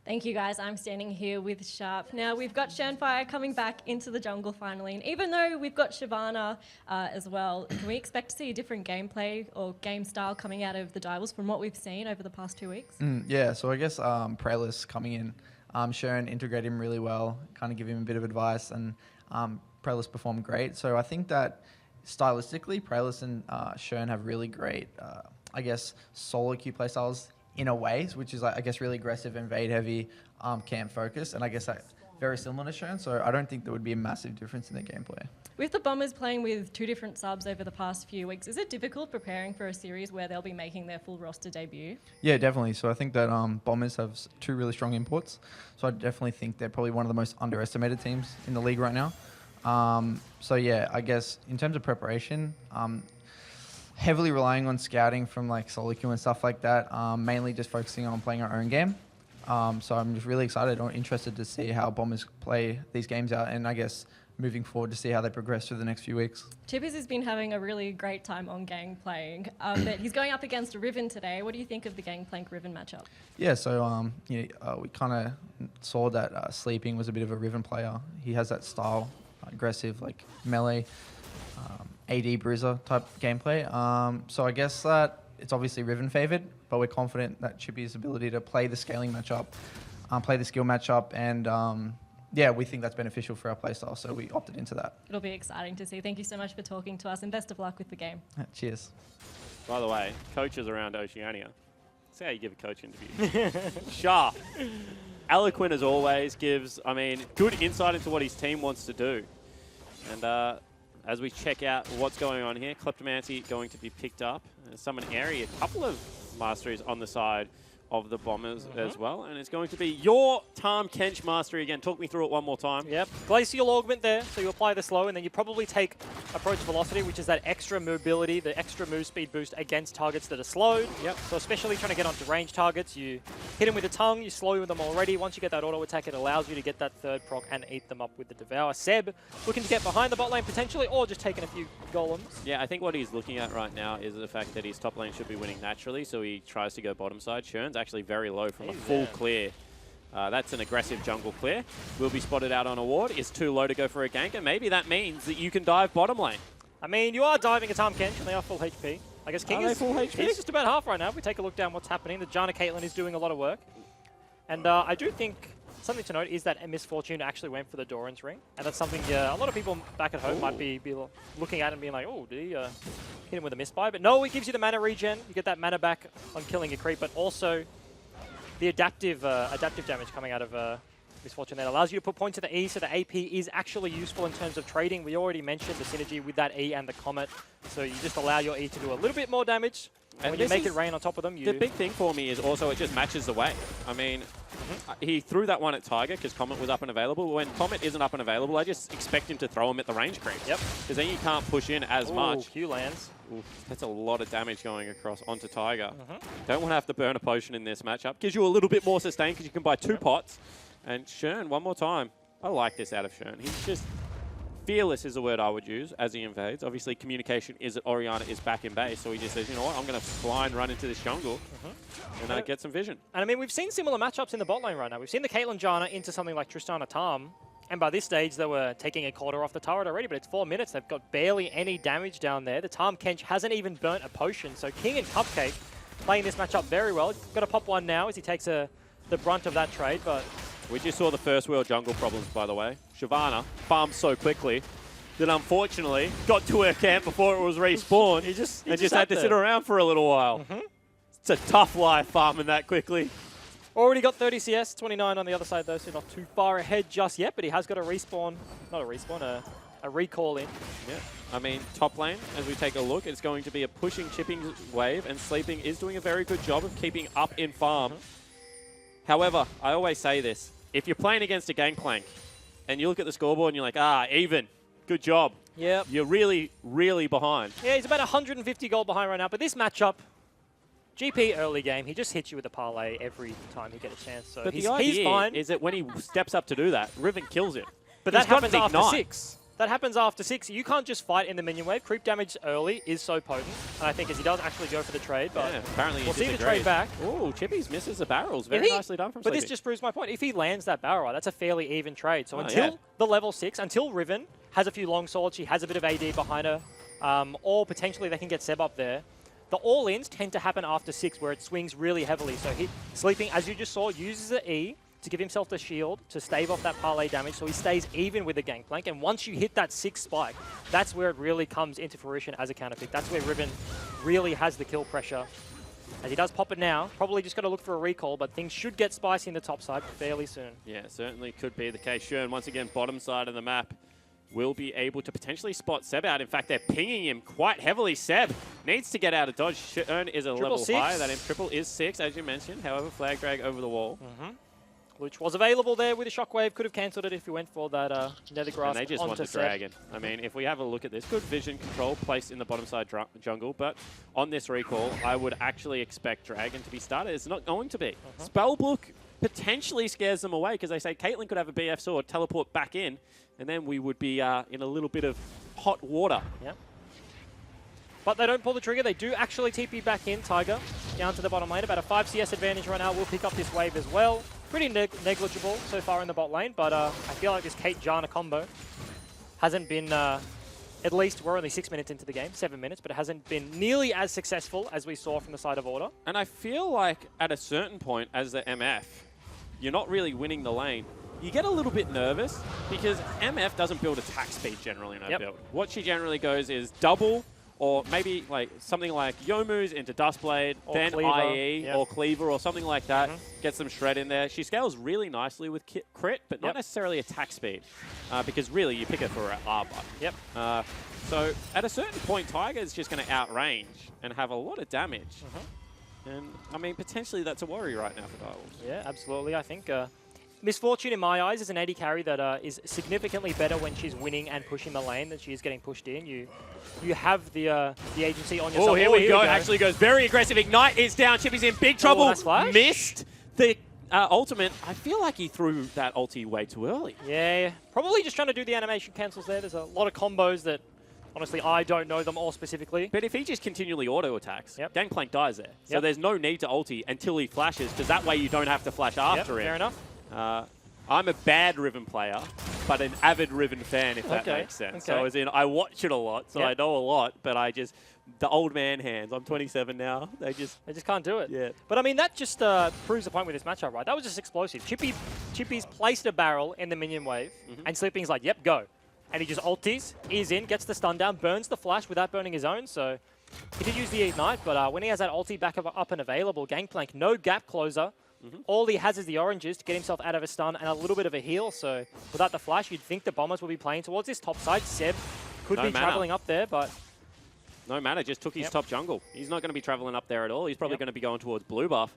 Thank you, guys. I'm standing here with Sharp. Now, we've got Shanfire coming back into the jungle finally, and even though we've got Shyvana as well, can we expect to see a different gameplay or game style coming out of the Divals from what we've seen over the past 2 weeks? Yeah, so I guess Prelis coming in, Sharon integrated him really well, kind of give him a bit of advice, and Prelis performed great. So I think that stylistically, Prelis and Sharon have really great, I guess, solo queue play styles in a way, which is, like, I guess, really aggressive, invade heavy, camp focused, and I guess that's very similar to Sharon. So I don't think there would be a massive difference in their gameplay. With the Bombers playing with 2 different subs over the past few weeks, is it difficult preparing for a series where they'll be making their full roster debut? Yeah, definitely. So I think that Bombers have 2 really strong imports. So I definitely think they're probably one of the most underestimated teams in the league right now. So yeah, I guess in terms of preparation, heavily relying on scouting from like solo queue and stuff like that, mainly just focusing on playing our own game. So I'm just really excited or interested to see how Bombers play these games out, and I guess moving forward to see how they progress through the next few weeks. Chippies has been having a really great time on Gang playing, but he's going up against Riven today. What do you think of the Gangplank Riven matchup? Yeah, so we kind of saw that Sleeping was a bit of a Riven player. He has that style, aggressive, like melee, AD bruiser type gameplay. So I guess that it's obviously Riven favored, but we're confident that Chippy's ability to play the scaling matchup, play the skill matchup, and yeah, we think that's beneficial for our playstyle, so we opted into that. It'll be exciting to see. Thank you so much for talking to us, and best of luck with the game. Cheers. By the way, coaches around Oceania. That's how you give a coach interview. Sharp. Eloquent as always, gives, good insight into what his team wants to do. And as we check out what's going on here, Kleptomancy going to be picked up. Summon Airy, a couple of masteries on the side of the Bombers as well. And it's going to be your Tarm Kench mastery again. Talk me through it one more time. Yep. Glacial Augment there, so you apply the slow, and then you probably take Approach Velocity, which is that extra mobility, the extra move speed boost against targets that are slowed. Yep. So especially trying to get onto range targets, you hit them with a tongue, you slow them already. Once you get that auto attack, it allows you to get that third proc and eat them up with the Devour. Seb looking to get behind the bot lane potentially, or just taking a few golems. Yeah, I think what he's looking at right now is the fact that his top lane should be winning naturally, so he tries to go bottom side. Shern's actually very low from a full clear. That's an aggressive jungle clear. Will be spotted out on a ward. Is too low to go for a gank, and maybe that means that you can dive bottom lane. I mean, you are diving a Tarm Kench, and they are full HP. I guess King Are they is full HP? King's just about half right now. If we take a look down what's happening, the Janna Caitlyn is doing a lot of work. And I do think something to note is that Misfortune actually went for the Doran's ring. And that's something a lot of people back at home might be looking at and being like, oh, did he hit him with a misbuy? But no, it gives you the mana regen. You get that mana back on killing a creep, but also the adaptive damage coming out of Misfortune that allows you to put points to the E, so the AP is actually useful in terms of trading. We already mentioned the synergy with that E and the Comet, so you just allow your E to do a little bit more damage. And when you make it rain on top of them, The big thing for me is also it just matches the way. I mean, he threw that one at Tiger because Comet was up and available. When Comet isn't up and available, I just expect him to throw him at the range creep. Yep. Because then you can't push in as much. Q lands. Ooh, that's a lot of damage going across onto Tiger. Don't want to have to burn a potion in this matchup. Gives you a little bit more sustain because you can buy 2 pots. And Shern, one more time. I like this out of Shern. He's just fearless is the word I would use as he invades. Obviously, communication is that Orianna is back in base, so he just says, you know what, I'm going to blind run into this jungle and get some vision. And I mean, we've seen similar matchups in the bot lane right now. We've seen the Caitlyn Janna into something like Tristana Tarm, and by this stage, they were taking a quarter off the turret already, but it's 4 minutes. They've got barely any damage down there. The Tarm Kench hasn't even burnt a potion, so King and Cupcake playing this matchup very well. Got to pop one now as he takes the brunt of that trade, but... We just saw the first world jungle problems, by the way. Shyvana farmed so quickly that unfortunately got to her camp before it was respawned. He just had to sit around for a little while. It's a tough life farming that quickly. Already got 30 CS, 29 on the other side though, so not too far ahead just yet, but he has got a respawn, not a respawn, a recall in. Yeah, I mean, top lane, as we take a look, it's going to be a pushing, chipping wave, and Sleeping is doing a very good job of keeping up in farm. However, I always say this, if you're playing against a Gangplank and you look at the scoreboard and you're like, even, good job. Yep. You're really, really behind. Yeah, he's about 150 gold behind right now, but this matchup, GP early game, he just hits you with a parlay every time you get a chance. So But he's the idea fine. is that when he steps up to do that, Riven kills him. But He's that got happens an after ignite. 6. That happens after 6. You can't just fight in the minion wave. Creep damage early is so potent. And I think as he does actually go for the trade, but Yeah, apparently we'll he see the trade back. Oh, Chippies misses the barrels. Very If he- nicely done from But this Sleepy. just proves my point. If he lands that barrel, right, that's a fairly even trade. So Oh, until yeah. the level 6, until Riven has a few long swords, she has a bit of AD behind her, or potentially they can get Seb up there, the all-ins tend to happen after 6 where it swings really heavily. So Sleeping, as you just saw, uses the E to give himself the shield to stave off that parlay damage so he stays even with the Gangplank. And once you hit that 6 spike, that's where it really comes into fruition as a counter pick. That's where Riven really has the kill pressure. As he does pop it now, probably just got to look for a recall, but things should get spicy in the top side fairly soon. Yeah, certainly could be the case. Shern, once again, bottom side of the map, will be able to potentially spot Seb out. In fact, they're pinging him quite heavily. Seb needs to get out of dodge. Shern is a level 6. higher. That triple is 6, as you mentioned. However, flag drag over the wall. Which was available there with a shockwave. Could have cancelled it if he went for that nether grass. And they just want the dragon. I mean, if we have a look at this, good vision control placed in the bottom side jungle, but on this recall, I would actually expect dragon to be started. It's not going to be. Spellbook potentially scares them away because they say Caitlyn could have a BF sword, teleport back in, and then we would be in a little bit of hot water. Yep. But they don't pull the trigger. They do actually TP back in. Tiger down to the bottom lane. About a 5 CS advantage right now. We'll pick up this wave as well. Pretty negligible so far in the bot lane, but I feel like this Kate-Janna combo hasn't been, at least we're only 6 minutes into the game, 7 minutes, but it hasn't been nearly as successful as we saw from the side of Order. And I feel like at a certain point as the MF, you're not really winning the lane. You get a little bit nervous because MF doesn't build attack speed generally in her build. What she generally goes is double, or maybe like something like Yomu's into Dustblade, Or then Cleaver. IE or Cleaver or something like that. Get some shred in there. She scales really nicely with crit, but not necessarily attack speed, because really you pick her for her R-bot. Yep. So at a certain point, Tiger's just going to outrange and have a lot of damage. And I mean, potentially that's a worry right now for Direwolves. Yeah, absolutely. I think Misfortune, in my eyes, is an AD carry that is significantly better when she's winning and pushing the lane than she is getting pushed in. You have the agency on yourself. Oh, here we go. Actually goes very aggressive. Ignite is down. Chippy's in big trouble. Nice flash. Missed the ultimate. I feel like he threw that ulti way too early. Yeah, probably just trying to do the animation cancels there. There's a lot of combos that, honestly, I don't know them all specifically. But if he just continually auto-attacks, Gangplank dies there. So Yep. there's no need to ulti until he flashes, because that way you don't have to flash after him. Fair enough. I'm a bad Riven player, but an avid Riven fan, if that makes sense. So as in, I watch it a lot, so I know a lot, but I just, the old man hands, I'm 27 now, they just can't do it. Yeah. But I mean, that just proves the point with this matchup, right? That was just explosive. Chippy's placed a barrel in the minion wave, and Sleeping's like, yep, go. And he just ultis, is in, gets the stun down, burns the flash without burning his own, so he did use the ignite, but when he has that ulti back up and available, Gangplank, no gap closer. All he has is the oranges to get himself out of a stun and a little bit of a heal, so without the flash, you'd think the Bombers will be playing towards this top side. Seb could be traveling up there, but... No matter, just took his top jungle. He's not going to be traveling up there at all. He's probably going to be going towards blue buff.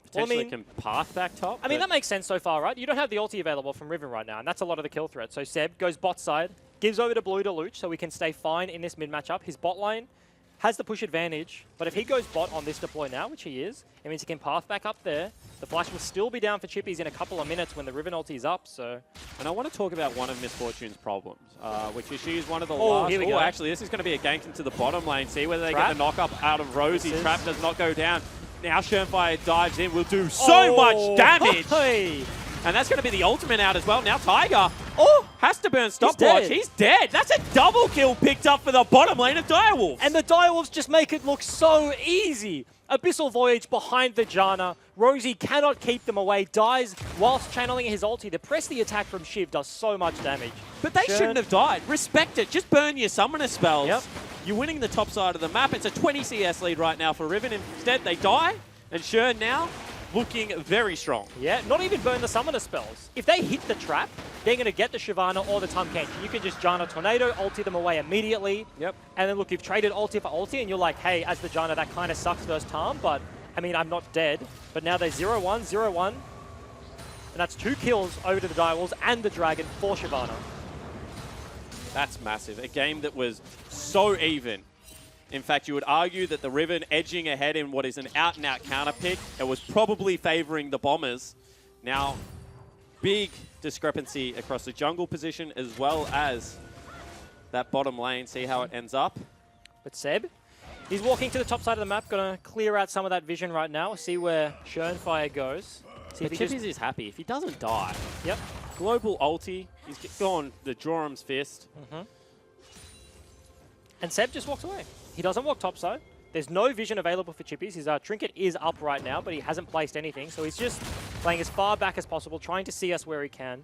Potentially can path back top. I mean, that makes sense so far, right? You don't have the ulti available from Riven right now, and that's a lot of the kill threat. So Seb goes bot side, gives over to blue to Luch, so we can stay fine in this mid matchup. His bot lane has the push advantage, but if he goes bot on this deploy now, which he is, it means he can path back up there. The flash will still be down for Chippies in a couple of minutes when the Riven ulti is up, so... And I want to talk about one of Miss Fortune's problems, which is she's one of the Oh, last... here we go. Actually, this is going to be a gank into the bottom lane. See whether they Trap. get the knock-up out of Rosie. This is- Trap does not go down. Now Shenfire dives in, will do so much damage. Hey. And that's going to be the ultimate out as well. Now Tiger has to burn dead. stopwatch. He's dead. That's a double kill picked up for the bottom lane of Direwolves. And the Direwolves just make it look so easy. Abyssal Voyage behind the Janna. Rosie cannot keep them away. Dies whilst channeling his ulti. The press the attack from Shiv does so much damage. But they Shern- shouldn't have died. Respect it. Just burn your summoner spells. Yep. You're winning the top side of the map. It's a 20 CS lead right now for Riven. Instead, they die. And Shern now looking very strong. Yeah, not even burn the summoner spells. If they hit the trap, they're going to get the Shyvana or the Tahm Kench. You can just Janna Tornado, ulti them away immediately. Yep. And then look, you've traded ulti for ulti, and you're like, hey, as the Janna, that kind of sucks versus Tahm, but I mean, I'm not dead. But now they're 0-1, 0-1. And that's 2 kills over to the Direwolves and the Dragon for Shyvana. That's massive. A game that was so even. In fact, you would argue that the Riven edging ahead in what is an out-and-out counter pick, it was probably favoring the Bombers. Now, big discrepancy across the jungle position as well as that bottom lane. See how it ends up. But Seb, he's walking to the top side of the map, going to clear out some of that vision right now, see where Shenfire goes. See But if he Chippies is happy. If he doesn't die, Yep. global ulti, he's gone the Jorum's fist. And Seb just walks away. He doesn't walk topside. There's no vision available for Chippies. His trinket is up right now, but he hasn't placed anything. So he's just playing as far back as possible, trying to see us where he can.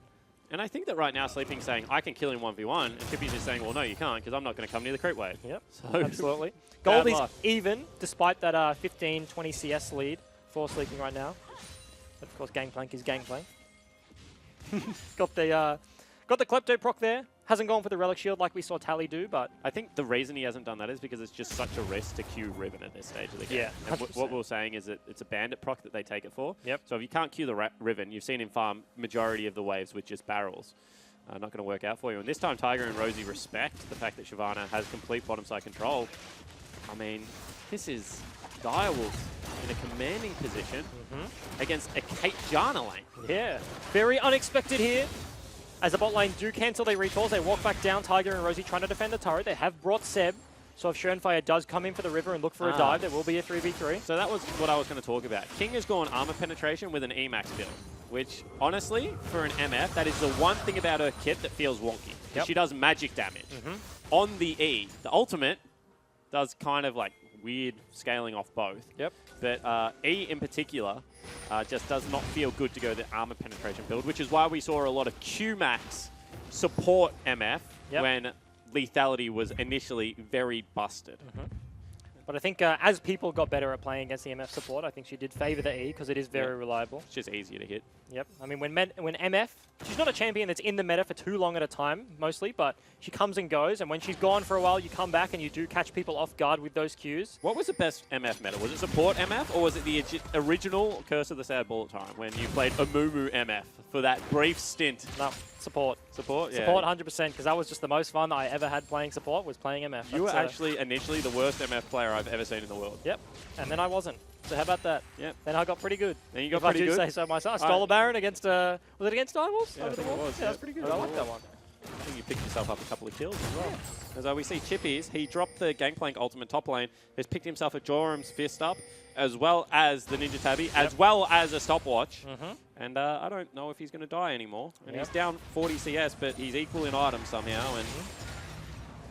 And I think that right now Sleeping's saying, I can kill him 1v1, and Chippies is saying, well, no, you can't, because I'm not going to come near the creep wave. Yep, So absolutely. Bad Gold is luck. even, despite that 15-20 CS lead for Sleeping right now. But of course, Gangplank is Gangplank. got the Klepto proc there. Hasn't gone for the Relic Shield like we saw Tally do, but... I think the reason he hasn't done that is because it's just such a risk to queue Riven at this stage of the game. Yeah, And what 100%. we were saying is that it's a bandit proc that they take it for. Yep. So if you can't queue the Riven, you've seen him farm majority of the waves with just barrels. Not going to work out for you. And this time, Tiger and Rosie respect the fact that Shyvana has complete bottom side control. I mean, this is Direwolves in a commanding position against a Kate Janna lane. Yeah, very unexpected here. As the bot lane do cancel their recalls, they walk back down. Tiger and Rosie trying to defend the turret. They have brought Seb. So if Shenfire does come in for the river and look for a dive, there will be a 3v3. So that was what I was going to talk about. King has gone armor penetration with an Emax build, which honestly, for an MF, that is the one thing about her kit that feels wonky. Yep. She does magic damage. On the E, the ultimate does kind of like weird scaling off both. Yep. But E in particular just does not feel good to go the armor penetration build, which is why we saw a lot of Qmax support MF when lethality was initially very busted. But I think as people got better at playing against the MF support, I think she did favor the E because it is very reliable. It's just easier to hit. Yep. I mean, when MF, she's not a champion that's in the meta for too long at a time, mostly, but she comes and goes, and when she's gone for a while, you come back and you do catch people off guard with those Qs. What was the best MF meta? Was it support MF, or was it the original Curse of the Sad Bullet time when you played Amumu MF for that brief stint? No, support. Support? Yeah. Support 100%, because that was just the most fun I ever had playing support, was playing MF. You were That's, actually initially the worst MF player I've ever seen in the world. Yep. And then I wasn't. So how about that? Yep. Then I got pretty good. Then you got if pretty I do good? say so myself. I stole a Baron against, was it against Direwolves? Yeah, I Over the think it wall? was, Yeah, that's pretty good. I like that one. I think you picked yourself up a couple of kills as well. As we see Chippies, he dropped the Gangplank ultimate top lane, has picked himself a Jorum's fist up, as well as the Ninja Tabby, as well as a stopwatch. And I don't know if he's going to die anymore. And he's down 40 CS, but he's equal in items somehow. And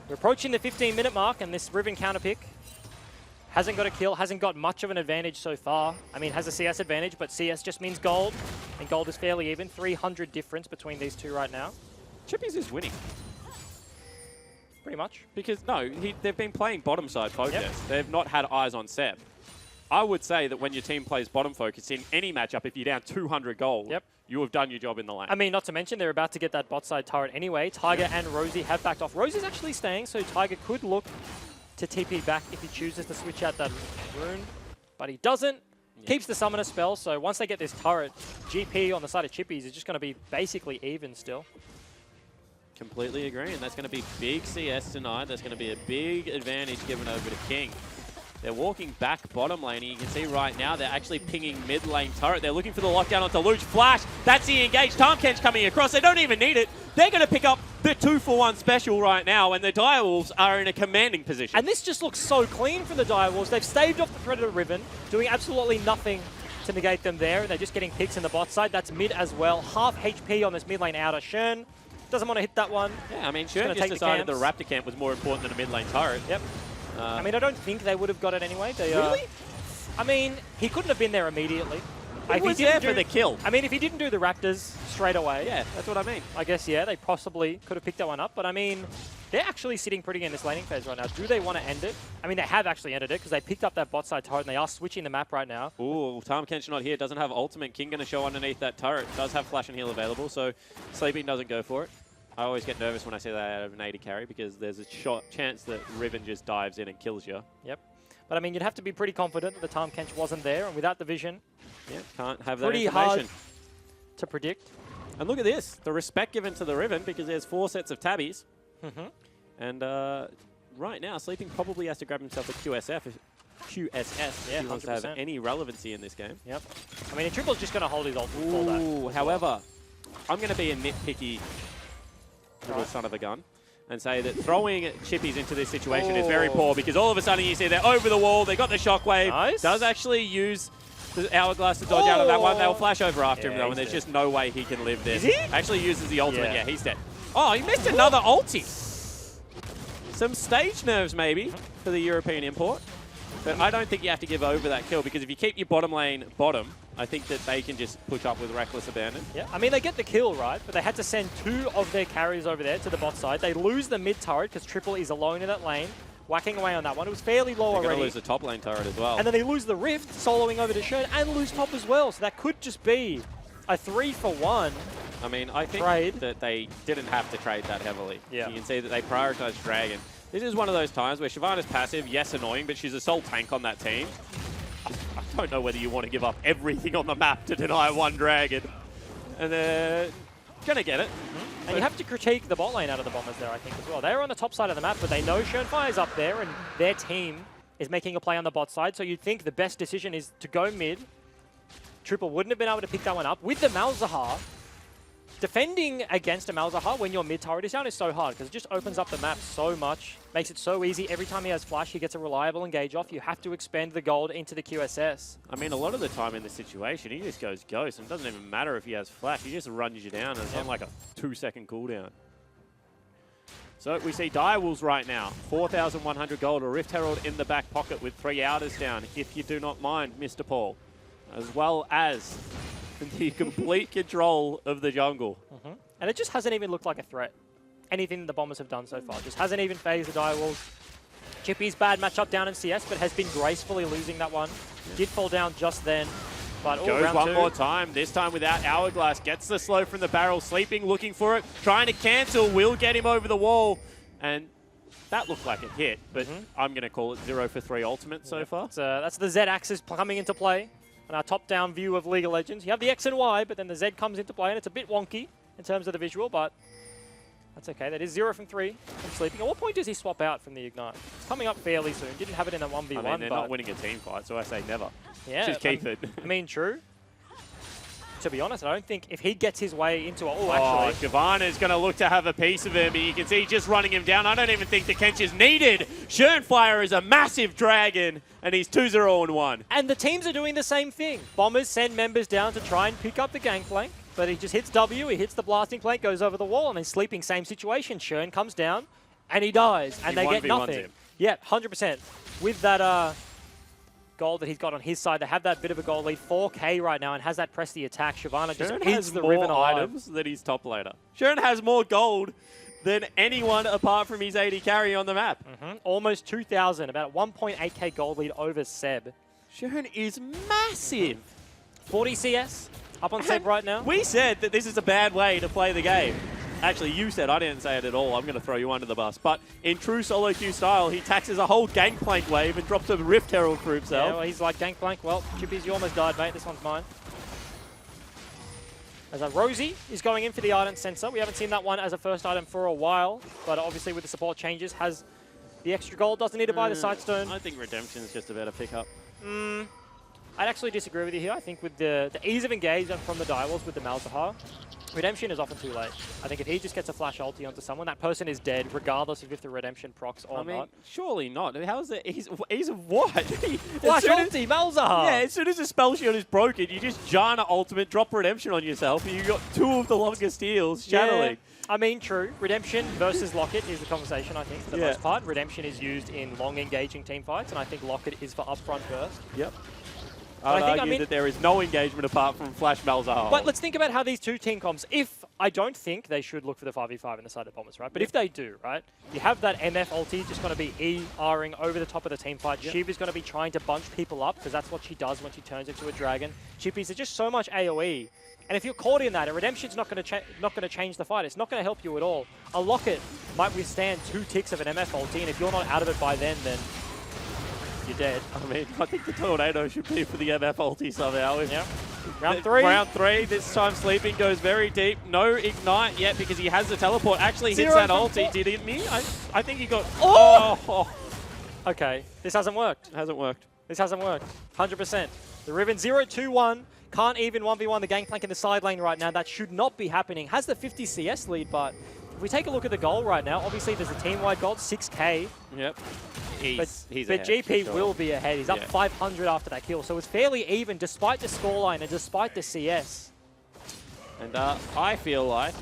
We're approaching the 15-minute mark, and this Riven counter pick hasn't got a kill, hasn't got much of an advantage so far. I mean, has a CS advantage, but CS just means gold, and gold is fairly even. 300 difference between these two right now. Chippies is winning. Pretty much. Because, no, they've been playing bottom side focus. They've not had eyes on Seb. I would say that when your team plays bottom focus in any matchup, if you're down 200 gold, you have done your job in the lane. I mean, not to mention, they're about to get that bot side turret anyway. Tiger and Rosie have backed off. Rosie's actually staying, so Tiger could look to TP back if he chooses to switch out that rune. But he doesn't. Keeps the summoner spell, so once they get this turret, GP on the side of Chippies is just going to be basically even still. Completely agree, and that's going to be big CS tonight. That's going to be a big advantage given over to King. They're walking back bottom lane, and you can see right now they're actually pinging mid lane turret. They're looking for the lockdown onto Luch. Flash, that's the engage. Tahm coming across. They don't even need it. They're going to pick up the 2-for-1 special right now, and the Direwolves are in a commanding position. And this just looks so clean from the Direwolves. They've staved off the Predator Ribbon, doing absolutely nothing to negate them there. They're just getting picks in the bot side. That's mid as well. Half HP on this mid lane outer. Shern doesn't want to hit that one. Yeah, I mean, Shern just decided the Raptor camp was more important than a mid lane turret. Yep. I mean, I don't think they would have got it anyway. They, really? I mean, he couldn't have been there immediately. He was there for the kill. I mean, if he didn't do the Raptors straight away. Yeah, that's what I mean. I guess, yeah, they possibly could have picked that one up. But, I mean, they're actually sitting pretty in this laning phase right now. Do they want to end it? I mean, they have actually ended it because they picked up that bot side turret and they are switching the map right now. Ooh, Tahm not here. Doesn't have ultimate. King going to show underneath that turret. Does have flash and heal available, so Sleeping doesn't go for it. I always get nervous when I say that out of an AD carry because there's a chance that Riven just dives in and kills you. Yep. But, I mean, you'd have to be pretty confident that the Tahm wasn't there, and without the vision, yeah, can't have that pretty information. hard to predict. And look at this, the respect given to the Riven because there's 4 sets of tabbies. And right now, Sleeping probably has to grab himself a QSS if he wants to have any relevancy in this game. Yep. I mean, Triple's just going to hold his ult for that. Ooh, however, I'm going to be a nitpicky little son of a gun and say that throwing chippies into this situation is very poor because all of a sudden you see they're over the wall, they got the shockwave. Nice. Does actually use the hourglass to dodge out of that one. They'll flash over after him though, and there's just no way he can live this. Is he? Actually uses the ultimate. Yeah, he's dead. Oh, he missed another ulti. Some stage nerves maybe for the European import. But I don't think you have to give over that kill because if you keep your bottom lane bottom, I think that they can just push up with reckless abandon. Yeah, I mean, they get the kill, right? But they had to send 2 of their carries over there to the bot side. They lose the mid turret because Triple is alone in that lane, whacking away on that one. It was fairly low They're already. going to lose the top lane turret as well. And then they lose the Rift, soloing over to Shern, and lose top as well. So that could just be a 3-for-1. I mean, I think that they didn't have to trade that heavily. Yeah. You can see that they prioritized Dragon. This is one of those times where Shyvana's passive, yes, annoying, but she's a sole tank on that team. I don't know whether you want to give up everything on the map to deny one Dragon. And they're going to get it. And you have to critique the bot lane out of the Bombers there, I think, as well. They're on the top side of the map, but they know Shernfire's up there, and their team is making a play on the bot side. So you'd think the best decision is to go mid. Triple wouldn't have been able to pick that one up. With the Malzahar, defending against a Malzahar when your mid turret is down is so hard because it just opens up the map so much, makes it so easy. Every time he has flash, he gets a reliable engage off. You have to expend the gold into the QSS. I mean, a lot of the time in this situation, he just goes ghost, and it doesn't even matter if he has flash. He just runs you down, and it's on like a 2-second cooldown. So we see Direwolves right now, 4,100 gold, a Rift Herald in the back pocket with 3 outers down, if you do not mind, Mr. Paul, as well as the complete control of the jungle. And it just hasn't even looked like a threat. Anything the Bombers have done so far. Just hasn't even phased the Direwolves. Chippy's bad matchup down in CS, but has been gracefully losing that one. Did fall down just then. But Goes one more time, this time without Hourglass. Gets the slow from the barrel. Sleeping, looking for it. Trying to cancel. Will get him over the wall. And that looked like it hit, but I'm going to call it 0 for 3 ultimate so far. That's the Z axis coming into play. On our top-down view of League of Legends. You have the X and Y, but then the Z comes into play, and it's a bit wonky in terms of the visual, but that's okay. That is 0 from 3 from Sleeping. At what point does he swap out from the Ignite? It's coming up fairly soon. Didn't have it in a 1v1, I mean, they're not winning a team fight, so I say never. Yeah, just keep it. I mean, true. To be honest, I don't think if he gets his way into a... Oh, actually. Shyvana's going to look to have a piece of him, but you can see just running him down. I don't even think the Kench is needed. Shernfire is a massive dragon, and he's 2-0-1. And the teams are doing the same thing. Bombers send members down to try and pick up the gangplank, but he just hits W, he hits the blasting plank, goes over the wall, and then Sleeping, same situation. Shern comes down, and he dies, and they get nothing. Him. Yeah, 100%. With that... gold that he's got on his side. They have that bit of a gold lead, 4K right now, and has that press the attack. Shyvana just hits the Riven items than his top laner. Shern has more gold than anyone apart from his AD carry on the map. Almost 2,000, about a 1.8K gold lead over Seb. Shern is massive. 40 CS up on Seb right now. We said that this is a bad way to play the game. Actually, you said, I didn't say it at all. I'm going to throw you under the bus. But in true solo queue style, he taxes a whole gangplank wave and drops a Rift Herald for himself. Yeah, well, he's like, gangplank, well, Chippy's, you almost died, mate. This one's mine. As Rosie is going in for the Ardent Sensor. We haven't seen that one as a first item for a while, but obviously with the support changes, has the extra gold, doesn't need to buy the Sightstone. I think Redemption is just a better pickup. I'd actually disagree with you here. I think with the ease of engagement from the Direwolves with the Malzahar, Redemption is often too late. I think if he just gets a flash ulti onto someone, that person is dead, regardless of if the Redemption procs or not. Surely not. How's the ease of what? Flash ulti, Malzahar! Yeah, as soon as the spell shield is broken, you just Janna ultimate, drop Redemption on yourself, and you got 2 of the longest heals channeling. I mean, true. Redemption versus Locket is the conversation, I think, for the most part. Redemption is used in long engaging team fights, and I think Locket is for upfront burst. Yep. I'd argue that there is no engagement apart from Flash Malzahar. But let's think about how these two team comps, I don't think they should look for the 5v5 in the side of Bombers, right? But if they do, right, you have that MF ulti just going to be ERing over the top of the team fight. Yep. Shiva's going to be trying to bunch people up because that's what she does when she turns into a dragon. Chippies are just so much AoE. And if you're caught in that, a Redemption's not going to change the fight. It's not going to help you at all. A Locket might withstand 2 ticks of an MF ulti, and if you're not out of it by then you're dead. I mean, I think the Tornado should be for the MF ulti somehow. Yeah. Round 3. Round 3, this time Sleeping goes very deep. No Ignite yet because he has the teleport. Actually hits that ulti, didn't he? I think he got... Oh! Okay, this hasn't worked. Hasn't worked. This hasn't worked. 100%. The Riven 0-2-1. Can't even 1v1 the Gangplank in the side lane right now. That should not be happening. Has the 50 CS lead, but if we take a look at the goal right now, obviously there's a team-wide goal, 6k. Yep. He's but ahead, GP will be ahead. He's up 500 after that kill, so it's fairly even despite the scoreline and despite the CS. And I feel like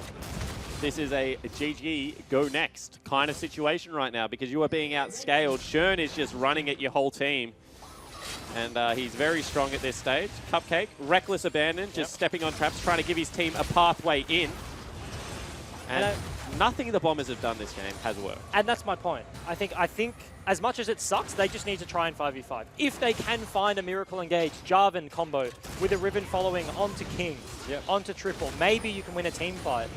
this is a GG go next kind of situation right now because you are being outscaled. Shern is just running at your whole team. And he's very strong at this stage. Cupcake, reckless abandon, just stepping on traps, trying to give his team a pathway in. And nothing the Bombers have done this game has worked. And that's my point. I think as much as it sucks, they just need to try and 5v5. If they can find a Miracle Engage, Jarvan combo with a Riven following onto King, onto Triple, maybe you can win a team fight.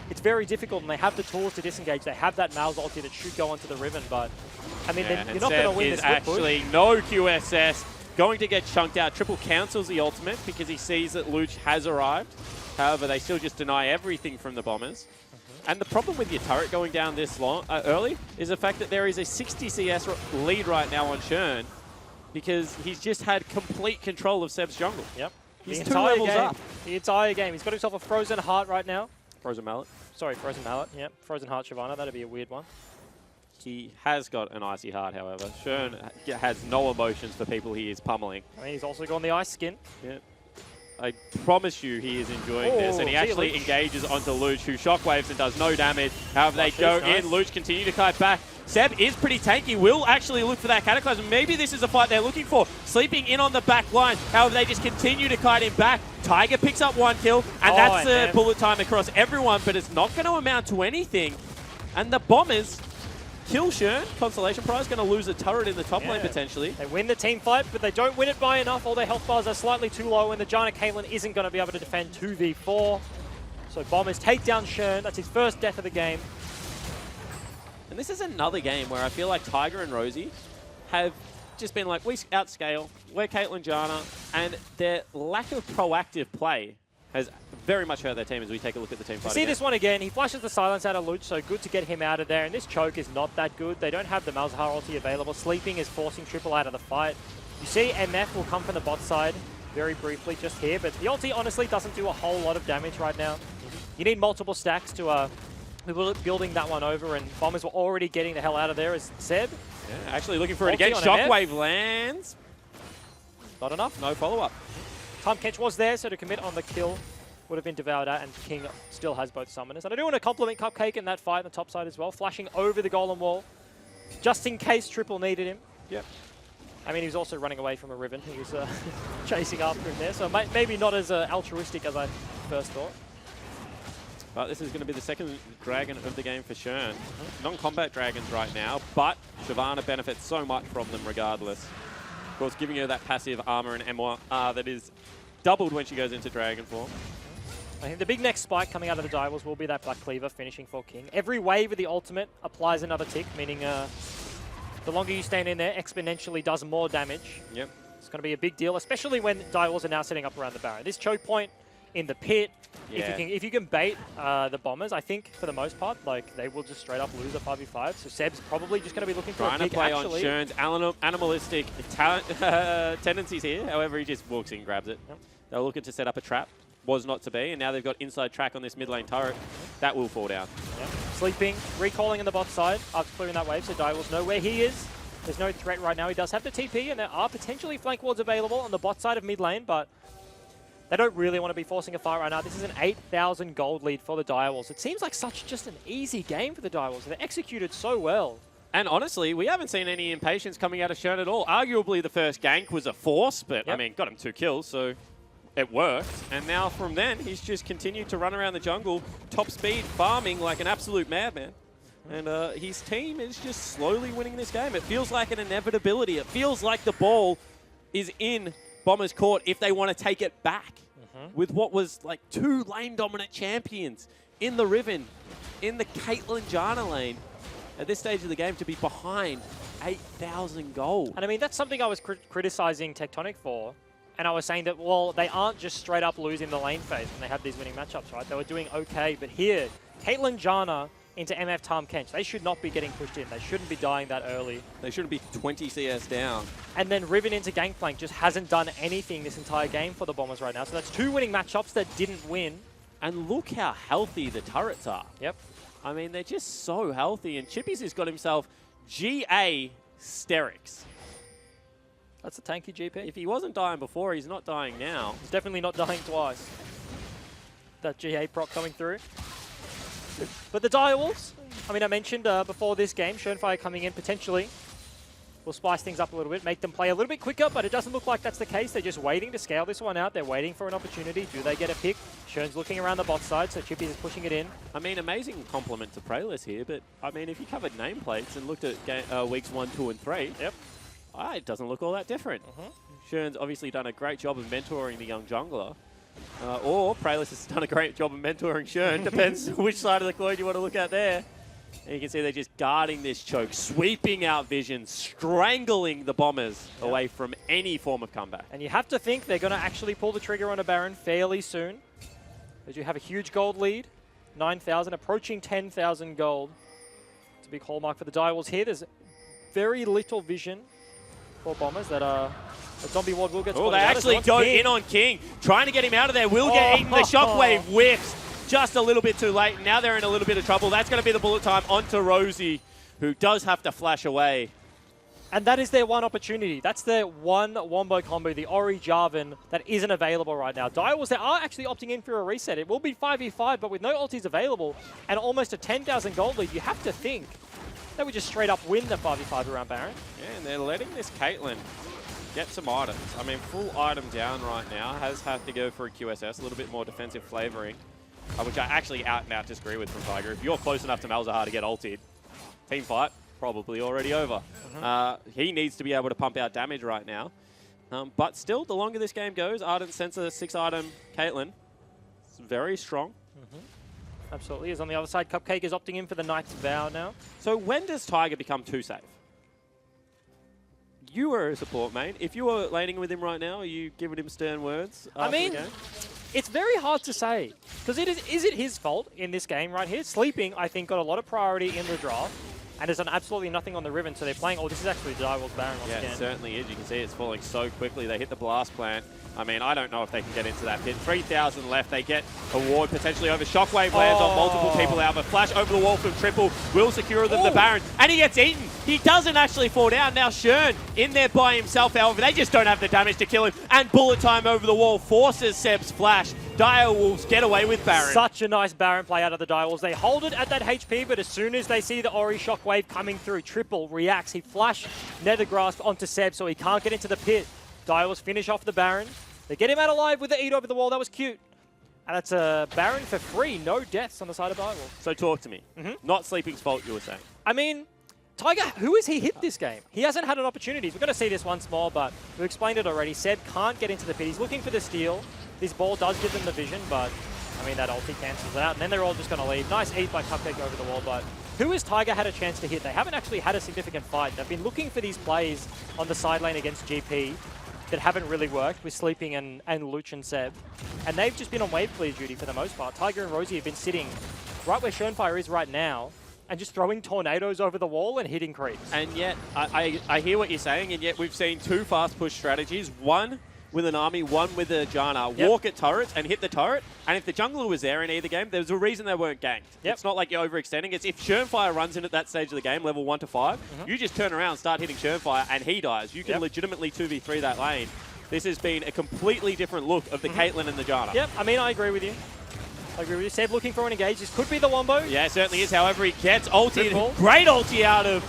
It's very difficult, and they have the tools to disengage. They have that Mal's ulti that should go onto the Riven, but I mean, you're not going to win this with push. Actually no QSS. Going to get chunked out. Triple cancels the ultimate because he sees that Luch has arrived. However, they still just deny everything from the Bombers. And the problem with your turret going down this early is the fact that there is a 60 CS lead right now on Shern because he's just had complete control of Seb's jungle. Yep. He's 2 levels up. The entire game. He's got himself a Frozen Heart right now. Frozen Mallet. Sorry, Frozen Mallet. Yep. Frozen Heart Shyvana. That'd be a weird one. He has got an icy heart, however. Shern has no emotions for people he is pummeling. I mean, he's also got the ice skin. Yeah. I promise you he is enjoying this, and he actually engages onto Luch, who shockwaves and does no damage. However, they go in. Luch continue to kite back. Seb is pretty tanky, will actually look for that Cataclysm. Maybe this is the fight they're looking for. Sleeping in on the back line. However, they just continue to kite him back. Tiger picks up 1 kill, and that's the bullet time across everyone, but it's not going to amount to anything. And the Bombers kill Shern. Consolation Prize going to lose a turret in the top lane potentially. They win the team fight, but they don't win it by enough. All their health bars are slightly too low, and the Janna Caitlyn isn't going to be able to defend 2v4. So Bombers take down Shern. That's his first death of the game. And this is another game where I feel like Tiger and Rosie have just been like, we outscale, we're Caitlyn Janna, and their lack of proactive play has very much hurt their team as we take a look at the team fight. See this one again. He flashes the silence out of Luch, so good to get him out of there. And this choke is not that good. They don't have the Malzahar ulti available. Sleeping is forcing Triple out of the fight. You see MF will come from the bot side very briefly just here, but the ulti honestly doesn't do a whole lot of damage right now. You need multiple stacks to building that one over, and Bombers were already getting the hell out of there as Seb. Yeah, actually looking for it again. Shockwave lands. Not enough. No follow-up. Time catch was there, so to commit on the kill would have been devoured out, and King still has both summoners. And I do want to compliment Cupcake in that fight on the top side as well, flashing over the golem wall, just in case Triple needed him. Yep. I mean, he was also running away from a Riven. He was chasing after him there, so maybe not as altruistic as I first thought. But this is going to be the second dragon of the game for Shern. Non-combat dragons right now, but Shyvana benefits so much from them regardless. Of course, giving her that passive armor and M1 that is doubled when she goes into dragon form. I think the big next spike coming out of the Direwolves will be that Black Cleaver finishing for King. Every wave of the ultimate applies another tick, meaning the longer you stand in there, exponentially does more damage. Yep. It's going to be a big deal, especially when Direwolves are now setting up around the Baron. This choke point in the pit. Yeah. If you can bait the Bombers, I think for the most part, like they will just straight up lose a 5v5. So Seb's probably just going to be looking for Trying a to pick, play actually. on Shern's animalistic tendencies here. However, he just walks in, grabs it. Yep. They're looking to set up a trap. Was not to be, and now they've got inside track on this mid lane turret. That will fall down. Yep. Sleeping, recalling on the bot side after clearing that wave, so Direwolves know where he is. There's no threat right now. He does have the TP, and there are potentially flank wards available on the bot side of mid lane, but they don't really want to be forcing a fight right now. This is an 8,000 gold lead for the Direwolves. It seems like such just an easy game for the Direwolves. They executed so well. And honestly, we haven't seen any impatience coming out of Shern at all. Arguably, the first gank was a force, but I mean, got him 2 kills, so it worked. And now from then, he's just continued to run around the jungle, top speed, farming like an absolute madman. And his team is just slowly winning this game. It feels like an inevitability. It feels like the ball is in Bombers' court if they want to take it back. With what was like 2 lane-dominant champions in the Riven, in the Caitlyn Janna lane. At this stage of the game, to be behind 8,000 gold. And I mean, that's something I was criticizing Tectonic for. And I was saying that, well, they aren't just straight up losing the lane phase when they have these winning matchups, right? They were doing okay. But here, Caitlyn Janna into MF Tahm Kench. They should not be getting pushed in. They shouldn't be dying that early. They shouldn't be 20 CS down. And then Riven into Gangplank just hasn't done anything this entire game for the Bombers right now. So that's 2 winning matchups that didn't win. And look how healthy the turrets are. Yep. I mean, they're just so healthy. And Chippy's has got himself GA Sterix. That's a tanky GP. If he wasn't dying before, he's not dying now. He's definitely not dying twice. That GA proc coming through. But the Direwolves, I mean, I mentioned before this game, Schönfire coming in potentially will spice things up a little bit, make them play a little bit quicker, but it doesn't look like that's the case. They're just waiting to scale this one out. They're waiting for an opportunity. Do they get a pick? Schön's looking around the bot side, so Chippy is pushing it in. I mean, amazing compliment to Prayless here, but I mean, if you covered nameplates and looked at weeks 1, 2, and 3, Yep. It doesn't look all that different. Schön's obviously done a great job of mentoring the young jungler. Or Prayless has done a great job of mentoring Shern. Depends which side of the coin you want to look at there. And you can see they're just guarding this choke, sweeping out Vision, strangling the Bombers away from any form of comeback. And you have to think they're going to actually pull the trigger on a Baron fairly soon, as you have a huge gold lead, 9,000, approaching 10,000 gold. It's a big hallmark for the Direwolves here. There's very little vision for Bombers that are... The zombie ward will get spotted. Oh, they actually go in on King, trying to get him out of there. Will get eaten. The shockwave whiffs just a little bit too late. And now they're in a little bit of trouble. That's going to be the bullet time onto Rosie, who does have to flash away. And that is their one opportunity. That's their one wombo combo, the Ori Jarvan, that isn't available right now. Direwolves, they are actually opting in for a reset. It will be 5v5, but with no ultis available and almost a 10,000 gold lead, you have to think they would just straight up win the 5v5 around Baron. Yeah, and they're letting this Caitlyn get some items. I mean, full item down right now. Has had to go for a QSS, a little bit more defensive flavoring, which I actually out and out disagree with from Tiger. If you're close enough to Malzahar to get ulted, team fight probably already over. He needs to be able to pump out damage right now. But still, the longer this game goes, Ardent Sensor 6-item Caitlyn, it's very strong. Absolutely. Is on the other side. Cupcake is opting in for the Knight's Vow now. So when does Tiger become too safe? You were a support, mate. If you were laning with him right now, are you giving him stern words after the game? It's very hard to say. Because is it his fault in this game right here? Sleeping, I think, got a lot of priority in the draft. And has done absolutely nothing on the Riven, so they're playing... Oh, this is actually Direwolves Baron once again. Yeah, it certainly is. You can see it's falling so quickly. They hit the blast plant. I mean, I don't know if they can get into that pit. 3,000 left. They get a ward potentially over. Shockwave lands on multiple people out. But flash over the wall from Triple will secure them the Baron. And he gets eaten. He doesn't actually fall down. Now Shern in there by himself. However, they just don't have the damage to kill him. And bullet time over the wall forces Seb's flash. Direwolves get away with Baron. Such a nice Baron play out of the Direwolves. They hold it at that HP, but as soon as they see the Ori Shockwave coming through, Triple reacts. He flash Nether Grasp onto Seb, so he can't get into the pit. Direwolves finish off the Baron. They get him out alive with the eat over the wall. That was cute. And that's a Baron for free. No deaths on the side of Direwolves. So talk to me. Not Sleeping's fault, you were saying. I mean, Tiger, who has he hit this game? He hasn't had an opportunity. We're going to see this once more, but we've explained it already. Seb can't get into the pit. He's looking for the steal. This ball does give them the vision, but I mean, that ulti cancels it out. And then they're all just going to leave. Nice eat by Cupcake over the wall, but who has Tiger had a chance to hit? They haven't actually had a significant fight. They've been looking for these plays on the side lane against GP. that haven't really worked with Sleeping and Luch and Seb. And they've just been on wave clear duty for the most part. Tiger and Rosie have been sitting right where Schönfire is right now and just throwing tornadoes over the wall and hitting creeps. And yet, I hear what you're saying, and yet we've seen 2 fast push strategies. One with an army, one with a Janna. Yep. Walk at turrets and hit the turret. And if the jungler was there in either game, there's a reason they weren't ganked. Yep. It's not like you're overextending. It's if Schönfire runs in at that stage of the game, level 1 to 5, you just turn around, start hitting Schönfire, and he dies. You can legitimately 2v3 that lane. This has been a completely different look of the Caitlyn and the Janna. Yep, I mean, I agree with you. I agree with you. Seb looking for an engage. This could be the Wombo. Yeah, it certainly is. However, he gets ulti. Good Great ulti out of,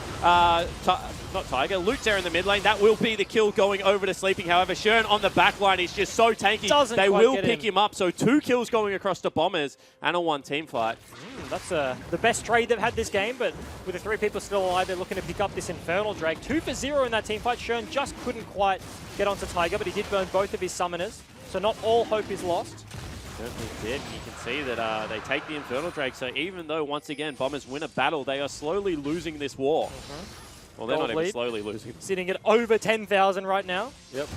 not Tiger, Luke's there in the mid lane. That will be the kill going over to Sleeping. However, Shern on the back line is just so tanky. They will pick him up. So 2 kills going across the Bombers and a 1 team fight. That's the best trade they've had this game, but with the 3 people still alive, they're looking to pick up this Infernal Drake. 2 for 0 in that team fight. Shern just couldn't quite get onto Tiger, but he did burn both of his summoners. So not all hope is lost. Certainly did. You can see that they take the Infernal Drake. So even though, once again, Bombers win a battle, they are slowly losing this war. Well, they're Gold not even lead. slowly losing. Sitting at over 10,000 right now. Yep.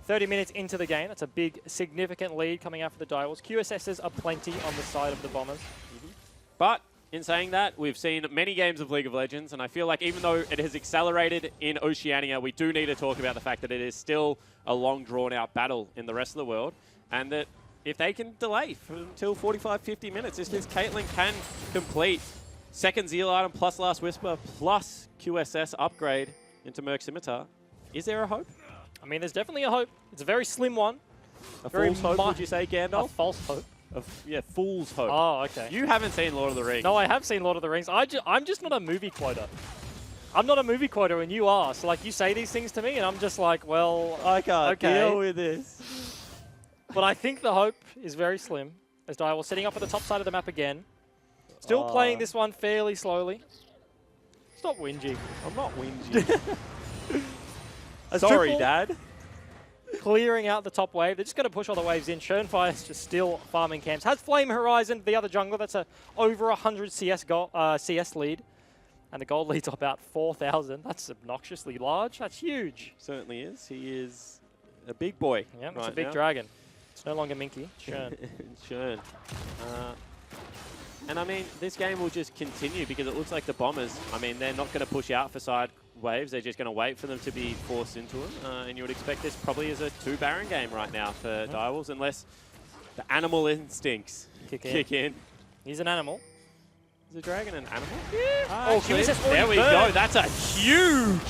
30 minutes into the game. That's a big, significant lead coming out for the Direwolves. QSSs are plenty on the side of the Bombers. But in saying that, we've seen many games of League of Legends, and I feel like even though it has accelerated in Oceania, we do need to talk about the fact that it is still a long, drawn-out battle in the rest of the world, and that if they can delay until 45, 50 minutes, if this Caitlyn can complete second Zeal item plus Last Whisper plus QSS upgrade into Merc Scimitar, is there a hope? I mean, there's definitely a hope. It's a very slim one. A Very fool's hope, would you say, A Gandalf? false hope. Yeah, fool's hope. Oh, okay. You haven't seen Lord of the Rings. No, I have seen Lord of the Rings. I'm just not a movie quoter. I'm not a movie quoter, and you are. So, like, you say these things to me, and I'm just like, well, I can't okay. deal with this. But I think the hope is very slim. As Direwolves setting up at the top side of the map again. Still playing this one fairly slowly. Stop whinging. I'm not whinging. As Sorry, Triple Dad. Clearing out the top wave. They're just going to push all the waves in. Schönfire's just still farming camps. Has Flame Horizon, the other jungler. That's a over 100 CS lead. And the gold lead's about 4,000. That's obnoxiously large. That's huge. Certainly is. He is a big boy. Yeah, right it's a big now. dragon. It's no longer Minky. Shern. Shern. And I mean, this game will just continue because it looks like the Bombers, I mean, they're not going to push out for side waves. They're just going to wait for them to be forced into them. And you would expect this probably is a 2 Baron game right now for Direwolves, unless the animal instincts kick in. He's an animal. Is a dragon an animal? Oh, Actually, QSS there already we go. burned. That's a huge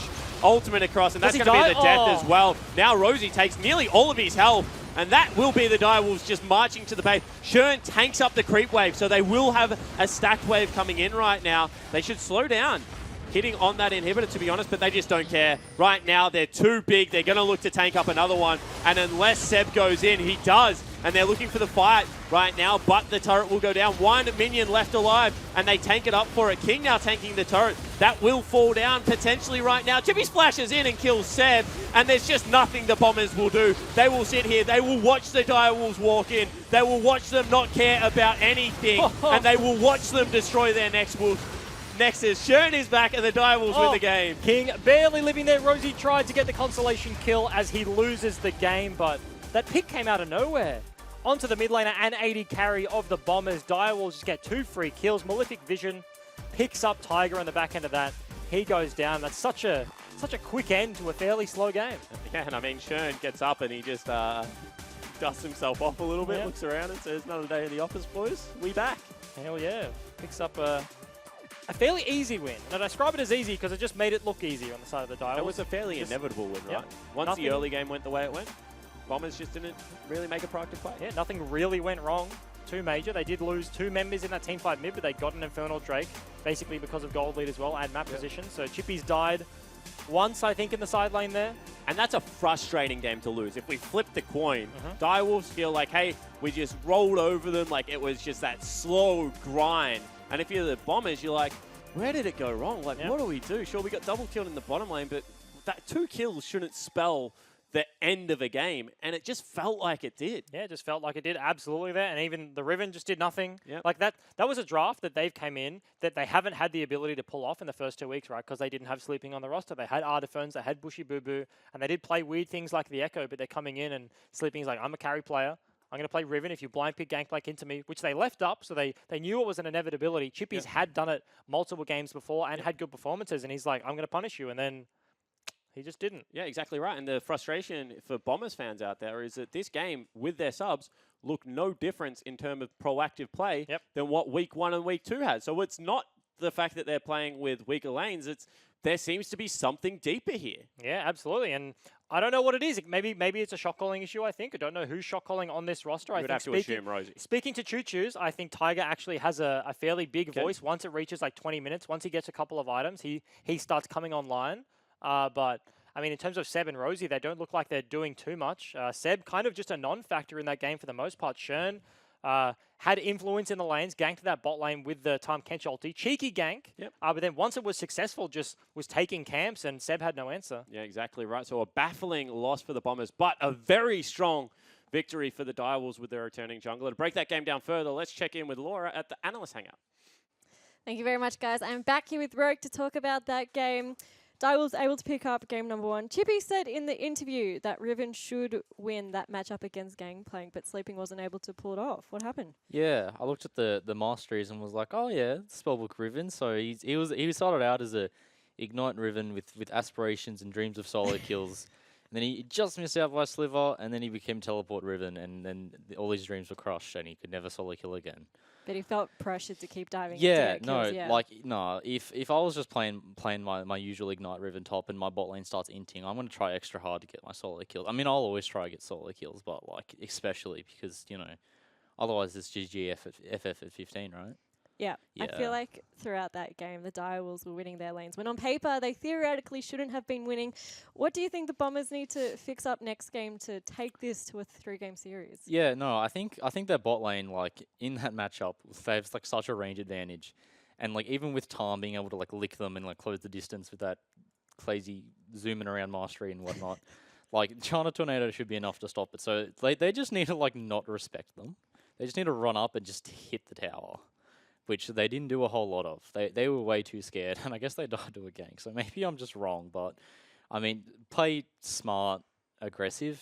ultimate across, and Does that's he going to be die? the death Oh. as well. Now Rosie takes nearly all of his health, and that will be the Direwolves just marching to the base. Shern tanks up the creep wave, so they will have a stacked wave coming in right now. They should slow down hitting on that inhibitor, to be honest, but they just don't care. Right now, they're too big. They're going to look to tank up another one, and unless Seb goes in, he does, and they're looking for the fight right now, but the turret will go down. 1 minion left alive, and they tank it up for it. King now tanking the turret. That will fall down potentially right now. Chippy splashes in and kills Seb, and there's just nothing the Bombers will do. They will sit here. They will watch the Direwolves walk in. They will watch them not care about anything, and they will watch them destroy their Nexus. Shern is back, and the Direwolves win the game. King barely living there. Rosie tried to get the consolation kill as he loses the game, but that pick came out of nowhere. Onto the mid laner and 80 carry of the Bombers. Direwolves just get 2 free kills. Malefic Vision picks up Tiger on the back end of that. He goes down. That's such a quick end to a fairly slow game. Yeah, and I mean, Shern gets up and he just dusts himself off a little bit, looks around and says, another day in the office, boys. We back. Hell yeah. Picks up a fairly easy win. And I describe it as easy because it just made it look easier on the side of the Direwolves. It was a fairly inevitable win, right? Once the early game went the way it went, Bombers just didn't really make a proactive play. Yeah, nothing really went wrong. Too major. They did lose 2 members in that team fight mid, but they got an Infernal Drake, basically because of gold lead as well and map position. So Chippy's died once, I think, in the side lane there. And that's a frustrating game to lose. If we flip the coin, Direwolves feel like, hey, we just rolled over them, like it was just that slow grind. And if you're the Bombers, you're like, where did it go wrong? Like, what do we do? Sure, we got double killed in the bottom lane, but that 2 kills shouldn't spell the end of a game, and it just felt like it did. Yeah, it just felt like it did absolutely there, and even the Riven just did nothing. Yep. Like that was a draft that they've came in that they haven't had the ability to pull off in the first 2 weeks, right? Because they didn't have Sleeping on the roster. They had Ardiphones, they had Bushy Boo Boo, and they did play weird things like the Echo, but they're coming in and Sleeping's like, I'm a carry player. I'm going to play Riven if you blind pick Gangplank into me, which they left up, so they knew it was an inevitability. Chippies had done it multiple games before and had good performances, and he's like, I'm going to punish you, and then he just didn't. Yeah, exactly right. And the frustration for Bombers fans out there is that this game, with their subs, look no difference in terms of proactive play than what Week 1 and Week 2 had. So it's not the fact that they're playing with weaker lanes. There seems to be something deeper here. Yeah, absolutely. And I don't know what it is. Maybe it's a shot calling issue, I think. I don't know who's shot calling on this roster. I would have to assume Rosie. Speaking to Choo Choo's, I think Tiger actually has a fairly big voice. Once it reaches like 20 minutes, once he gets a couple of items, he starts coming online. But I mean, in terms of Seb and Rosie, they don't look like they're doing too much. Seb kind of just a non-factor in that game for the most part. Shern had influence in the lanes, ganked that bot lane with the Time Kench ulti. Cheeky gank, but then once it was successful, just was taking camps, and Seb had no answer. Yeah, exactly right. So a baffling loss for the Bombers, but a very strong victory for the Direwolves with their returning jungler. To break that game down further, let's check in with Laura at the Analyst Hangout. Thank you very much, guys. I'm back here with Rogue to talk about that game. Direwolves able to pick up game number 1. Chippy said in the interview that Riven should win that matchup against Gangplank, but Sleeping wasn't able to pull it off. What happened? Yeah, I looked at the masteries and was like, oh yeah, Spellbook Riven. So he started out as a Ignite Riven with aspirations and dreams of solo kills. And then he just missed out by a sliver, and then he became Teleport Riven, and then all his dreams were crushed, and he could never solo kill again. But he felt pressured to keep diving Yeah, into no, kills, like no. If I was just playing my usual Ignite Riven top and my bot lane starts inting, I'm gonna try extra hard to get my solo kills. I mean, I'll always try to get solo kills, but like especially because otherwise it's GG FF at 15, right? Yeah, I feel like throughout that game, the Direwolves were winning their lanes. When on paper, they theoretically shouldn't have been winning. What do you think the Bombers need to fix up next game to take this to a 3-game series? Yeah, no, I think their bot lane, like, in that matchup, they have, like, such a range advantage. And, like, even with Tom being able to, like, lick them and, like, close the distance with that crazy zooming around mastery and whatnot, like, China Tornado should be enough to stop it. So they just need to, like, not respect them. They just need to run up and just hit the tower, which they didn't do a whole lot of. They were way too scared, and I guess they died to a gank. So maybe I'm just wrong, but, I mean, play smart, aggressive.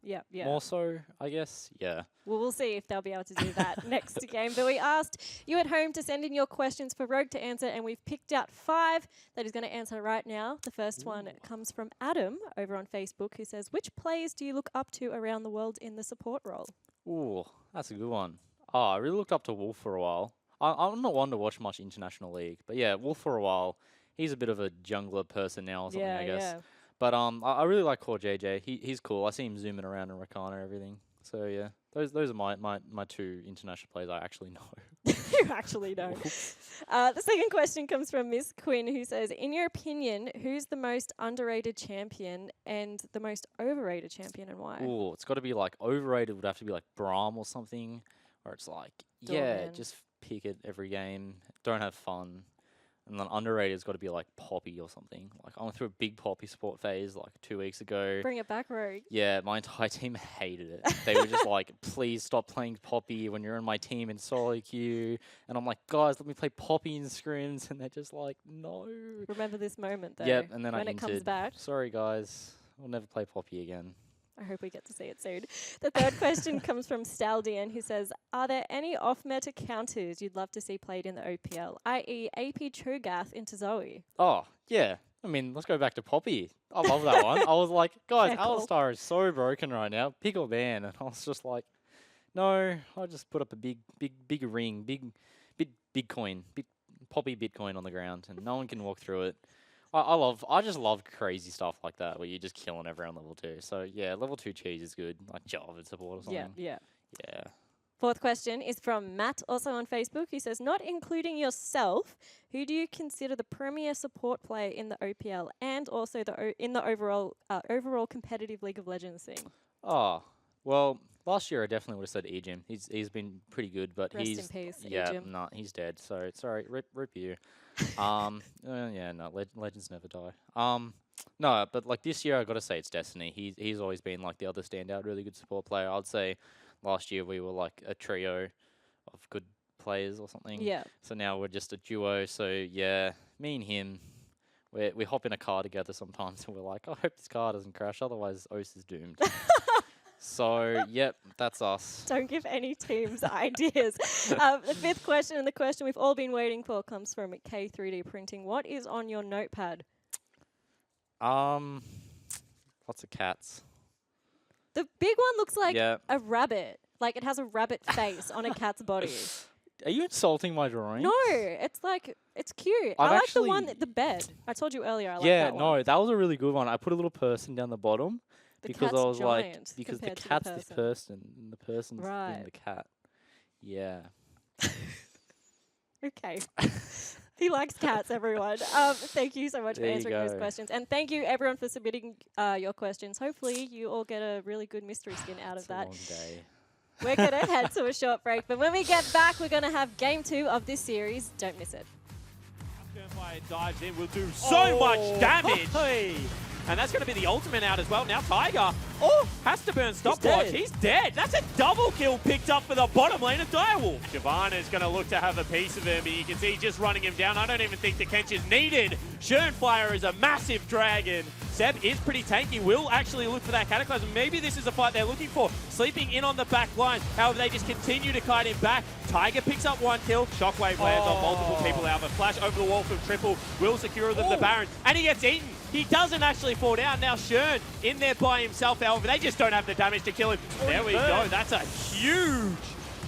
Yeah. More so, I guess. Yeah. Well, we'll see if they'll be able to do that next game. But we asked you at home to send in your questions for Rogue to answer, and we've picked out 5 that he's going to answer right now. The first one comes from Adam over on Facebook, who says, which players do you look up to around the world in the support role? Ooh, that's a good one. Oh, I really looked up to Wolf for a while. I'm not one to watch much International League, but yeah, Wolf for a while. He's a bit of a jungler person now or something, I guess. Yeah. But I really like Core JJ. He's cool. I see him zooming around in Rakana and everything. So yeah, those are my 2 international players I actually know. You actually know. The second question comes from Miss Quinn, who says, in your opinion, who's the most underrated champion and the most overrated champion, and why? Ooh, it's got to be like overrated. Would have to be like Braum or something, where it's like just pick it every game, don't have fun. And then underrated has got to be like Poppy or something. Like I went through a big Poppy support phase like 2 weeks ago. Bring it back, Rogue. Yeah, my entire team hated it. They were just like, please stop playing Poppy when you're in my team in solo queue. And I'm like, guys, let me play Poppy in scrims. And they're just like, no. Remember this moment, though. Yep, and then when I it comes inted. back. Sorry, guys. I'll never play Poppy again. I hope we get to see it soon. The third question comes from Staldian, who says, are there any off-meta counters you'd love to see played in the OPL, i.e. AP Cho'Gath into Zoe? Oh, yeah. I mean, let's go back to Poppy. I love that one. I was like, guys, Alistar is so broken right now. Pick or ban. And I was just like, no, I'll just put up a big ring, big coin, big Poppy Bitcoin on the ground, and no one can walk through it. I just love crazy stuff like that where you're just killing everyone level 2. So yeah, level 2 cheese is good, like Java support or something. Yeah. Fourth question is from Matt, also on Facebook. He says, not including yourself, who do you consider the premier support player in the OPL and also in the overall competitive League of Legends scene? Oh, well, last year I definitely would have said Ejim. He's been pretty good, but Rest he's in peace, yeah, Ejim. nah, he's dead. So sorry, rip you. Yeah, no, legends never die. No, but like this year, I gotta say it's Destiny. He's always been like the other standout, really good support player. I'd say last year we were like a trio of good players or something. Yeah. So now we're just a duo. So yeah, me and him, we hop in a car together sometimes, and we're like, I hope this car doesn't crash, otherwise Ose is doomed. So yep, that's us. Don't give any teams ideas. The fifth question, and the question we've all been waiting for, comes from K3D Printing. What is on your notepad? Lots of cats. The big one looks like Yeah. a rabbit. Like it has a rabbit face on a cat's body. Are you insulting my drawing? No, it's like, it's cute. I've I like the one, actually- the bed. I told you earlier I like Yeah, that one. no, that was a really good one. I put a little person down the bottom The because cat's I was like, giant because the compared to the cat's the person. person and the person's Right. in the cat. Yeah. Okay. He likes cats, everyone. Thank you so much for There you answering those go. questions. And thank you, everyone, for submitting your questions. Hopefully, you all get a really good mystery skin out It's of a that. long day. We're going to head to a short break. But when we get back, we're going to have game 2 of this series. Don't miss it. Fire dives in, will do so much damage. Hey. And that's going to be the ultimate out as well. Now Tiger has to burn stopwatch. dead. He's dead. That's a double kill picked up for the bottom lane of Direwolf. Shyvana's going to look to have a piece of him. You can see just running him down. I don't even think the Kench is needed. Schönfire is a massive dragon. Seb is pretty tanky. Will actually look for that Cataclysm. Maybe this is a fight they're looking for. Sleeping in on the back line. However, they just continue to kite him back. Tiger picks up 1 kill. Shockwave lands on multiple people. However, flash over the wall from Triple. Will secure them the Baron. And he gets eaten. He doesn't actually fall down. Now Schön in there by himself. However, they just don't have the damage to kill him. There we go. That's a huge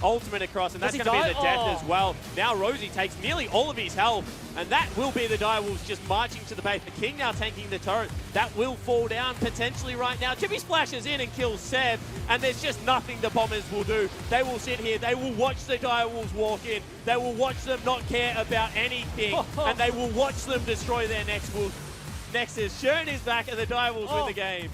ultimate across, and that's Does going he to be the die? death as well. Now Rosie takes nearly all of his health, and that will be the Direwolves just marching to the base. The King now tanking the turret. That will fall down potentially right now. Chippy splashes in and kills Seb, and there's just nothing the Bombers will do. They will sit here. They will watch the Direwolves walk in. They will watch them not care about anything, and they will watch them destroy their Nexus. Schön is back, and the Direwolves win the game.